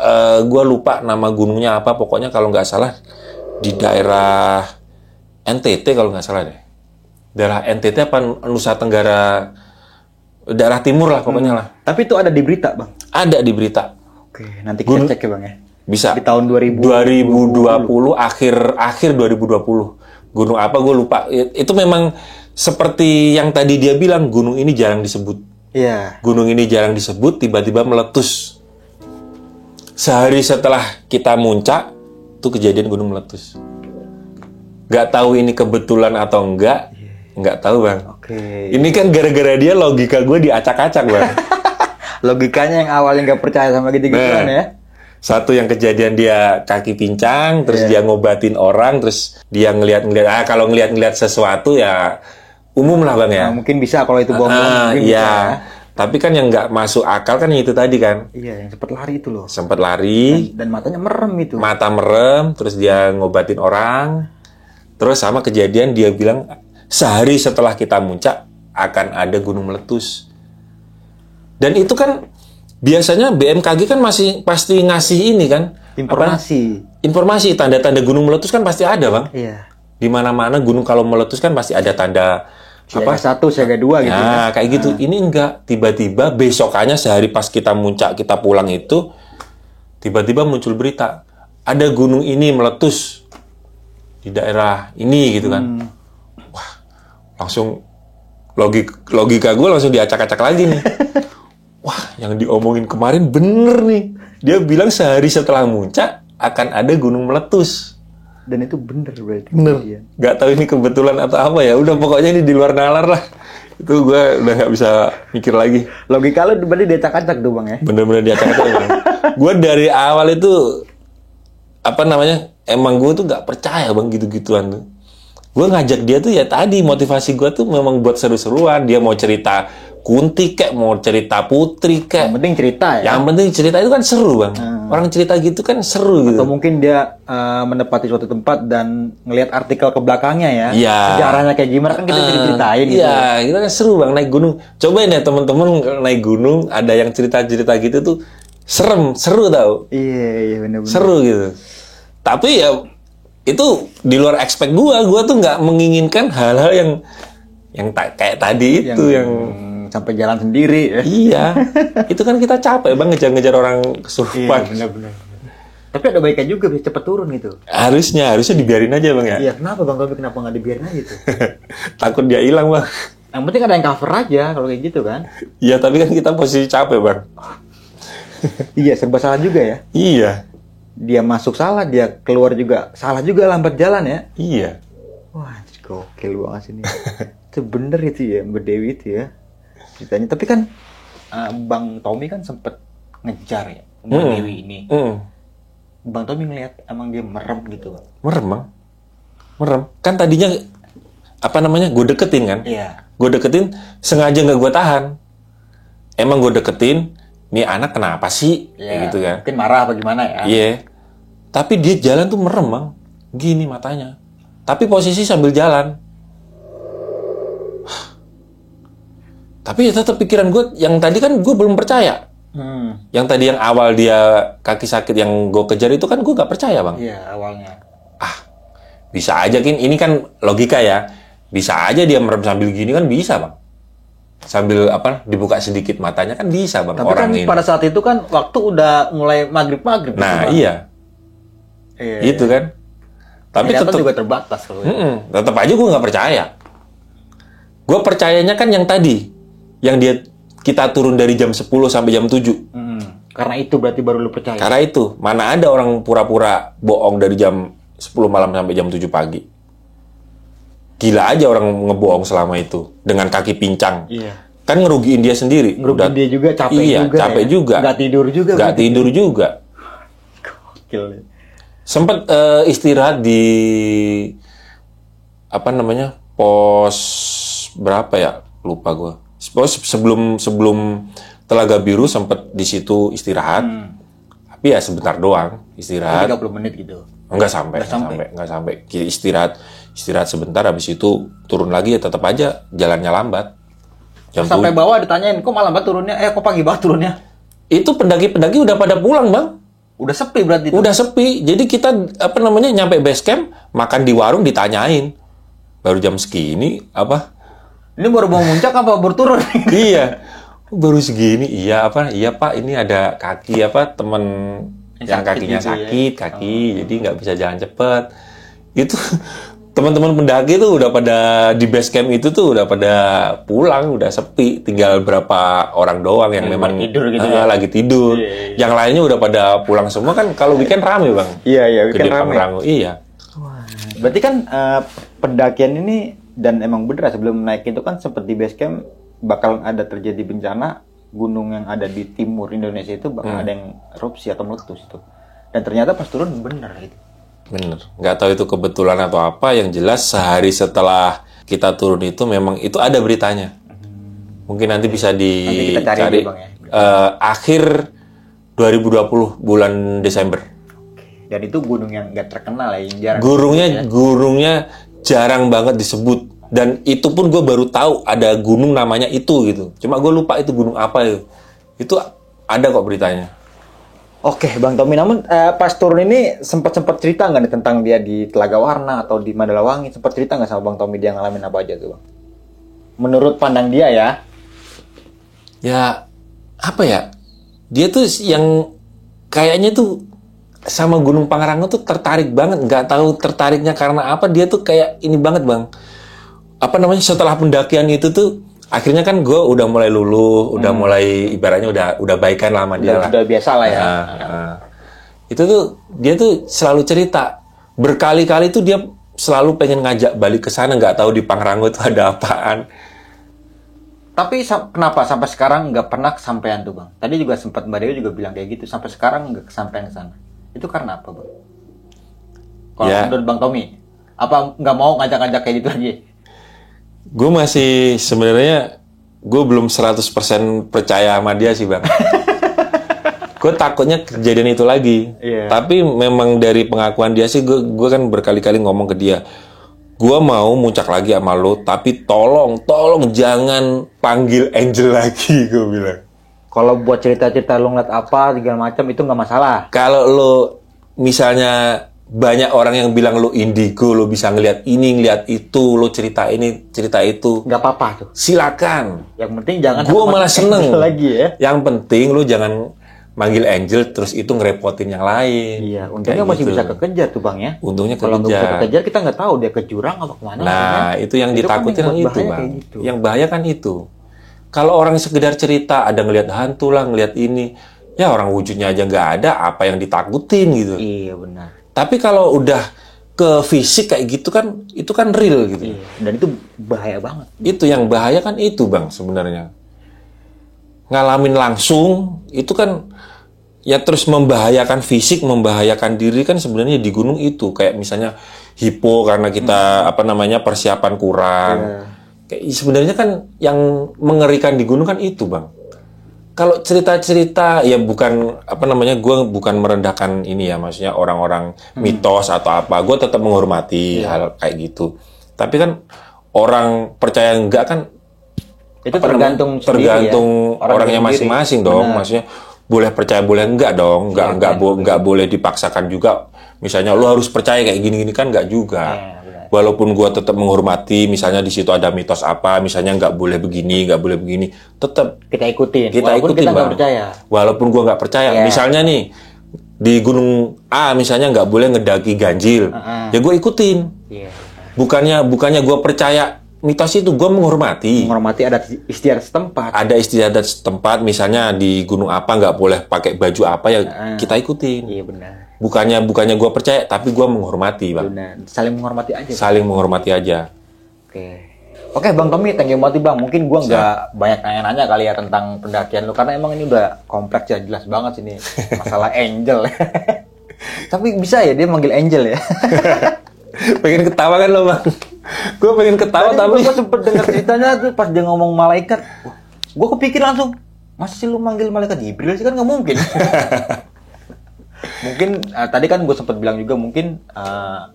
Speaker 3: gue lupa nama gunungnya apa, pokoknya kalau nggak salah di daerah NTT kalau nggak salah deh. Daerah NTT apa Nusa Tenggara, daerah timur lah pokoknya lah.
Speaker 1: Tapi itu ada di berita bang?
Speaker 3: Ada di berita.
Speaker 1: Oke, nanti kita cek ya bang ya.
Speaker 3: Bisa.
Speaker 1: Di tahun
Speaker 3: 2020 akhir 2020. Gunung apa gue lupa. Itu memang seperti yang tadi dia bilang, gunung ini jarang disebut.
Speaker 1: Iya.
Speaker 3: Gunung ini jarang disebut, tiba-tiba meletus. Sehari setelah kita muncak, itu kejadian gunung meletus. Gak tahu ini kebetulan atau enggak, nggak tahu bang.
Speaker 1: Oke.
Speaker 3: Ini kan gara-gara dia logika gue diacak-acak bang.
Speaker 1: Logikanya yang awalnya nggak percaya sama gitu-gituan ya.
Speaker 3: Satu yang kejadian dia kaki pincang, terus dia ngobatin orang, terus dia ngeliat-ngeliat, kalau ngeliat-ngeliat sesuatu ya umum lah bang ya.
Speaker 1: Nah, mungkin bisa kalau itu bohong.
Speaker 3: Iya. Tapi kan yang nggak masuk akal kan itu tadi kan.
Speaker 1: Iya, yang sempat lari itu loh.
Speaker 3: Sempat lari.
Speaker 1: Dan matanya merem itu.
Speaker 3: Mata merem, terus dia ngobatin orang. Terus sama kejadian dia bilang, sehari setelah kita muncak akan ada gunung meletus. Dan itu kan biasanya BMKG kan masih pasti ngasih ini kan, informasi tanda-tanda gunung meletus kan pasti ada bang.
Speaker 1: Iya.
Speaker 3: Di mana-mana gunung kalau meletus kan pasti ada tanda
Speaker 1: siaga 1, siaga 2 gitu.
Speaker 3: Nah, kayak gitu. Ini enggak, tiba-tiba besokannya sehari pas kita muncak, kita pulang itu tiba-tiba muncul berita ada gunung ini meletus di daerah ini gitu kan. Wah, langsung logika gue langsung diacak-acak lagi nih. Wah, yang diomongin kemarin bener nih. Dia bilang sehari setelah muncak akan ada gunung meletus.
Speaker 1: Dan itu bener berarti.
Speaker 3: Bener. Gak tahu ini kebetulan atau apa ya. Udah pokoknya ini di luar nalar lah. Itu gue udah gak bisa mikir lagi.
Speaker 1: Logika lu berarti diacak-acak tuh bang ya?
Speaker 3: Bener-bener diacak-acak bang. Gue dari awal itu apa namanya, emang gue tuh gak percaya bang gitu-gituan tuh. Gue ngajak dia tuh ya tadi, motivasi gue tuh memang buat seru-seruan. Dia mau cerita Kunti kek, mau cerita Putri kek.
Speaker 1: Yang penting cerita ya?
Speaker 3: Yang penting cerita itu kan seru bang. Orang cerita gitu kan seru gitu.
Speaker 1: Atau mungkin dia menempati suatu tempat dan ngelihat artikel ke belakangnya ya?
Speaker 3: Iya.
Speaker 1: Sejarahnya kayak gimana kan kita jadi ceritain gitu.
Speaker 3: Iya, itu kan seru bang, naik gunung. Cobain ya teman-teman naik gunung, ada yang cerita-cerita gitu tuh seru tau.
Speaker 1: Iya benar-benar.
Speaker 3: Seru gitu. Tapi ya itu di luar expect gue tuh nggak menginginkan hal-hal yang kayak tadi itu yang
Speaker 1: sampai jalan sendiri ya.
Speaker 3: Iya. Itu kan kita capek bang ngejar-ngejar orang kesurupan.
Speaker 1: Iya benar-benar. Tapi ada baiknya juga bisa cepet turun gitu.
Speaker 3: Harusnya dibiarin aja bang ya.
Speaker 1: Iya, kenapa bang Tommy kenapa nggak dibiarin aja tuh?
Speaker 3: Takut dia hilang bang.
Speaker 1: Yang penting ada yang cover aja kalau kayak gitu kan.
Speaker 3: Iya, tapi kan kita posisi capek bang.
Speaker 1: Iya, serba salah juga ya.
Speaker 3: Iya.
Speaker 1: Dia masuk salah, dia keluar juga salah juga, lambat jalan ya.
Speaker 3: Iya.
Speaker 1: Wah, gokil banget sini. Itu bener itu ya, Mbak Dewi itu ya ceritanya. Tapi kan Bang Tommy kan sempet ngejar ya Mbak Dewi ini. Bang Tommy ngeliat emang dia merem gitu.
Speaker 3: Merem bang. Merem. Kan tadinya apa namanya, gue deketin kan.
Speaker 1: Iya.
Speaker 3: Gue deketin sengaja nggak gue tahan. Emang gue deketin, nih anak kenapa sih?
Speaker 1: Iya.
Speaker 3: Gitu kan.
Speaker 1: Mungkin marah apa gimana ya.
Speaker 3: Iya. Tapi dia jalan tuh merem bang, gini matanya. Tapi posisi sambil jalan. Tapi ya tetap pikiran gue, yang tadi kan gue belum percaya. Yang tadi yang awal dia kaki sakit yang gue kejar itu kan gue gak percaya bang.
Speaker 1: Iya, awalnya.
Speaker 3: Bisa aja kan, ini kan logika ya. Bisa aja dia merem sambil gini kan bisa bang. Sambil dibuka sedikit matanya kan bisa bang.
Speaker 1: Tapi
Speaker 3: orang
Speaker 1: kan
Speaker 3: ini.
Speaker 1: pada saat itu kan waktu udah mulai maghrib.
Speaker 3: Nah
Speaker 1: gitu, Bang.
Speaker 3: iya. Itu kan. Tapi
Speaker 1: Ternyata
Speaker 3: tetap
Speaker 1: juga terbatas kalau
Speaker 3: tetap aja gue nggak percaya. Gue percayanya kan yang tadi, yang kita turun dari jam 10 sampai jam 7.
Speaker 1: Karena itu berarti baru lu percaya.
Speaker 3: Karena itu, mana ada orang pura-pura bohong dari jam 10 malam sampai jam 7 pagi. Gila aja orang ngebohong selama itu dengan kaki pincang.
Speaker 1: Iya.
Speaker 3: Kan ngerugiin dia sendiri.
Speaker 1: Ngerugiin dia juga, capek
Speaker 3: iya,
Speaker 1: juga.
Speaker 3: Capek juga.
Speaker 1: Nggak tidur juga.
Speaker 3: Nggak tidur juga.
Speaker 1: Gokil.
Speaker 3: Sempat istirahat di pos berapa ya, lupa gue. Pos sebelum Telaga Biru sempat di situ istirahat. Tapi ya sebentar doang istirahat.
Speaker 1: 30 menit gitu.
Speaker 3: Enggak sampai. Istirahat sebentar, habis itu turun lagi ya tetap aja jalannya lambat.
Speaker 1: Sampai bawah ditanyain, kok malam banget turunnya? Kok pagi banget turunnya?
Speaker 3: Itu pendaki-pendaki udah pada pulang bang.
Speaker 1: Udah sepi berarti.
Speaker 3: Udah sepi. Jadi kita nyampe base camp, makan di warung ditanyain. Baru jam segini
Speaker 1: Ini baru mau muncak apa baru turun?
Speaker 3: Iya. Baru segini. Iya Pak, ini ada kaki teman yang kakinya
Speaker 1: gitu ya.
Speaker 3: sakit, jadi nggak bisa jalan cepet. Itu teman-teman pendaki tuh udah pada di base camp itu tuh udah pada pulang, udah sepi. Tinggal berapa orang doang yang memang
Speaker 1: tidur gitu ya?
Speaker 3: lagi tidur.
Speaker 1: Iya.
Speaker 3: Yang lainnya udah pada pulang semua kan. Kalau weekend rame bang.
Speaker 1: Iya, weekend
Speaker 3: Gede
Speaker 1: rame.
Speaker 3: Pangrango, iya.
Speaker 1: Berarti kan pendakian ini, dan emang bener sebelum naik itu kan sempat di base camp bakal ada terjadi bencana, gunung yang ada di timur Indonesia itu bakal ada yang erupsi atau meletus itu. Dan ternyata pas turun bener gitu.
Speaker 3: Bener. Nggak tahu itu kebetulan atau apa. Yang jelas sehari setelah kita turun itu memang itu ada beritanya. Mungkin nanti bisa
Speaker 1: Nanti kita cari
Speaker 3: dicari.
Speaker 1: dulu, Bang, ya.
Speaker 3: Akhir 2020 bulan Desember.
Speaker 1: Dan itu gunung yang nggak terkenal ya, yang jarang.
Speaker 3: Gurungnya jarang banget disebut. Dan itu pun gue baru tahu ada gunung namanya itu gitu. Cuma gue lupa itu gunung apa itu. Itu ada kok beritanya.
Speaker 1: Oke, Bang Tommy. Namun pas turun ini sempat cerita nggak nih tentang dia di Telaga Warna atau di Mandalawangi? Sempat cerita nggak sama Bang Tommy dia ngalamin apa aja tuh, Bang? Menurut pandang dia ya.
Speaker 3: Ya, apa ya? Dia tuh yang kayaknya tuh sama Gunung Pangrango tuh tertarik banget. Nggak tahu tertariknya karena apa. Dia tuh kayak ini banget, Bang. Setelah pendakian itu tuh akhirnya kan gue udah mulai luluh, udah mulai ibaratnya udah baikan lah sama dia lah.
Speaker 1: Udah biasa lah ya.
Speaker 3: Itu tuh dia tuh selalu cerita berkali-kali tuh dia selalu pengen ngajak balik ke sana, nggak tahu di Pangrango itu ada apaan.
Speaker 1: Tapi kenapa sampai sekarang nggak pernah kesampaian tuh, Bang? Tadi juga sempat Mbak Dewi juga bilang kayak gitu, sampai sekarang nggak kesampaian ke sana. Itu karena apa, Bang? Kalau menurut Bang Tommy, apa nggak mau ngajak-ngajak kayak gitu lagi?
Speaker 3: Gue masih sebenarnya gue belum 100% percaya sama dia sih bang. Gue takutnya kejadian itu lagi.
Speaker 1: Iya.
Speaker 3: Tapi memang dari pengakuan dia sih gue kan berkali-kali ngomong ke dia, gue mau muncak lagi sama lo, tapi tolong jangan panggil Angel lagi, gue bilang.
Speaker 1: Kalau buat cerita-cerita lo ngeliat apa segala macam itu nggak masalah.
Speaker 3: Kalau lo misalnya banyak orang yang bilang lo indigo, lo bisa ngelihat ini, ngelihat itu, lo cerita ini, cerita itu.
Speaker 1: Nggak apa-apa tuh.
Speaker 3: Silakan.
Speaker 1: Yang penting jangan.
Speaker 3: Gue malah seneng.
Speaker 1: Lagi ya.
Speaker 3: Yang penting lo jangan manggil Angel terus itu ngerepotin yang lain.
Speaker 1: Iya, untungnya
Speaker 3: Kayak
Speaker 1: masih
Speaker 3: gitu.
Speaker 1: bisa kekejar tuh bang ya.
Speaker 3: Untungnya
Speaker 1: Kalau nggak bisa
Speaker 3: kekejar.
Speaker 1: kekejar kita nggak tahu dia ke jurang atau kemana.
Speaker 3: Nah, itu yang ditakutin
Speaker 1: kan
Speaker 3: itu
Speaker 1: bahaya
Speaker 3: bang.
Speaker 1: kayak gitu.
Speaker 3: Yang bahaya kan itu. Kalau orang sekedar cerita, ada ngelihat hantu lah, ngelihat ini, ya orang wujudnya aja nggak ada, apa yang ditakutin gitu.
Speaker 1: Iya benar.
Speaker 3: Tapi kalau udah ke fisik kayak gitu kan, itu kan real gitu.
Speaker 1: Iya. Dan itu bahaya banget.
Speaker 3: Itu yang bahaya kan itu bang sebenarnya. Ngalamin langsung, itu kan ya terus membahayakan fisik, membahayakan diri kan sebenarnya di gunung itu. Kayak misalnya hipo karena kita persiapan kurang.
Speaker 1: Iya.
Speaker 3: Kayak sebenarnya kan yang mengerikan di gunung kan itu bang. kalau cerita-cerita ya bukan apa namanya, gue bukan merendahkan ini ya, maksudnya orang-orang mitos atau apa, gue tetap menghormati hal kayak gitu. Tapi kan orang percaya enggak kan
Speaker 1: Itu
Speaker 3: apa namanya,
Speaker 1: tergantung
Speaker 3: tergantung orangnya
Speaker 1: sendiri.
Speaker 3: masing-masing dong.
Speaker 1: Benar.
Speaker 3: Maksudnya boleh percaya boleh enggak dong, nggak boleh dipaksakan juga. Misalnya lu harus percaya kayak gini-gini kan nggak juga.
Speaker 1: Iya, benar.
Speaker 3: Walaupun gua tetap menghormati, misalnya di situ ada mitos apa, misalnya nggak boleh begini, nggak boleh begini, tetap
Speaker 1: Kita ikutin.
Speaker 3: kita
Speaker 1: Walaupun
Speaker 3: ikutin,
Speaker 1: kita nggak
Speaker 3: Bang.
Speaker 1: percaya.
Speaker 3: Walaupun gua nggak percaya,
Speaker 1: Iya.
Speaker 3: misalnya nih di Gunung A misalnya nggak boleh ngedaki ganjil, ya gue ikutin.
Speaker 1: Iya.
Speaker 3: Bukannya gue percaya mitos itu, gue menghormati.
Speaker 1: Menghormati adat istiadat setempat.
Speaker 3: Ada istiadat setempat, misalnya di gunung apa nggak boleh pakai baju apa ya kita ikutin.
Speaker 1: Iya benar.
Speaker 3: Bukannya gue percaya, tapi gue menghormati, Bang.
Speaker 1: Benar. Saling menghormati aja.
Speaker 3: Saling menghormati aja.
Speaker 1: Oke, Bang Tommy, thank you banget Bang. Mungkin gua nggak banyak nanya-nanya kali ya tentang pendakian lu, karena emang ini udah kompleks ya, jelas banget sini masalah angel. Tapi bisa ya dia manggil angel ya.
Speaker 3: Pengen ketawa kan lo, Bang? Gue pengen ketawa tapi
Speaker 1: Gue sempet denger ceritanya tuh pas dia ngomong malaikat, gue kepikir langsung, masa sih lu manggil malaikat Jibril sih, kan nggak mungkin. Mungkin tadi kan gue sempet bilang juga mungkin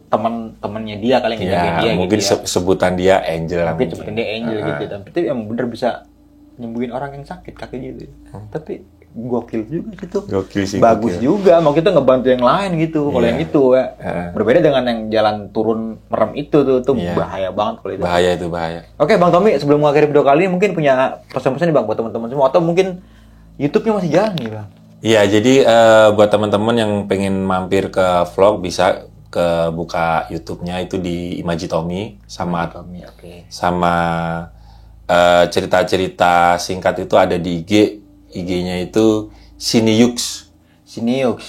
Speaker 1: teman-temannya dia kali yang ngejagain
Speaker 3: ya
Speaker 1: dia
Speaker 3: mungkin
Speaker 1: gitu ya.
Speaker 3: sebutan dia angel lah.
Speaker 1: Mungkin sebutin dia angel gitu, tapi emang bener bisa nyembuhin orang yang sakit kaki gitu. Tapi gokil juga gitu.
Speaker 3: Gokil sih,
Speaker 1: Bagus
Speaker 3: gokil.
Speaker 1: juga, mau kita ngebantu yang lain gitu. Kalau
Speaker 3: Iya.
Speaker 1: yang itu ya. Berbeda dengan yang jalan turun merem itu tuh
Speaker 3: Iya.
Speaker 1: bahaya banget kalau itu.
Speaker 3: Bahaya itu, bahaya.
Speaker 1: Oke, Bang Tommy, sebelum mengakhiri video kali ini mungkin punya pesan-pesan nih Bang buat teman-teman semua, atau mungkin YouTube-nya masih jalan nih Bang.
Speaker 3: Iya, jadi buat teman-teman yang pengen mampir ke vlog bisa ke buka YouTube-nya itu di Imaji Tommy sama
Speaker 1: Tommy, oke.
Speaker 3: sama cerita-cerita singkat itu ada di IG. IG-nya itu Siniux.
Speaker 1: Siniux.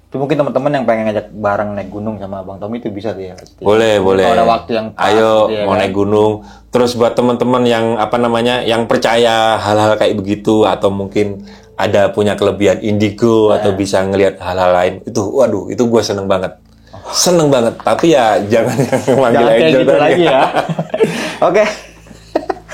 Speaker 1: Itu mungkin teman-teman yang pengen ngajak bareng naik gunung sama Bang Tommy itu bisa tuh ya.
Speaker 3: Boleh, boleh.
Speaker 1: Kalau ada waktu yang pas
Speaker 3: Ayo
Speaker 1: gitu ya,
Speaker 3: mau
Speaker 1: kan?
Speaker 3: naik gunung. Terus buat teman-teman yang apa namanya, yang percaya hal-hal kayak begitu atau mungkin ada punya kelebihan indigo atau bisa ngelihat hal-hal lain, itu waduh, itu gue seneng banget. Seneng banget, tapi ya jangan yang manggil
Speaker 1: Jangan kayak
Speaker 3: angel
Speaker 1: gitu
Speaker 3: tadi.
Speaker 1: lagi ya. Oke.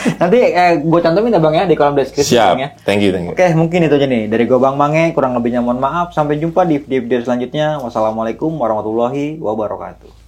Speaker 1: Nanti gue cantumin ya Bang ya di kolom deskripsi
Speaker 3: Siap.
Speaker 1: Bang, ya.
Speaker 3: Thank you, thank you.
Speaker 1: Oke, mungkin itu aja nih dari gue Bang Mange, kurang lebihnya mohon maaf. Sampai jumpa di video selanjutnya. Wassalamualaikum warahmatullahi wabarakatuh.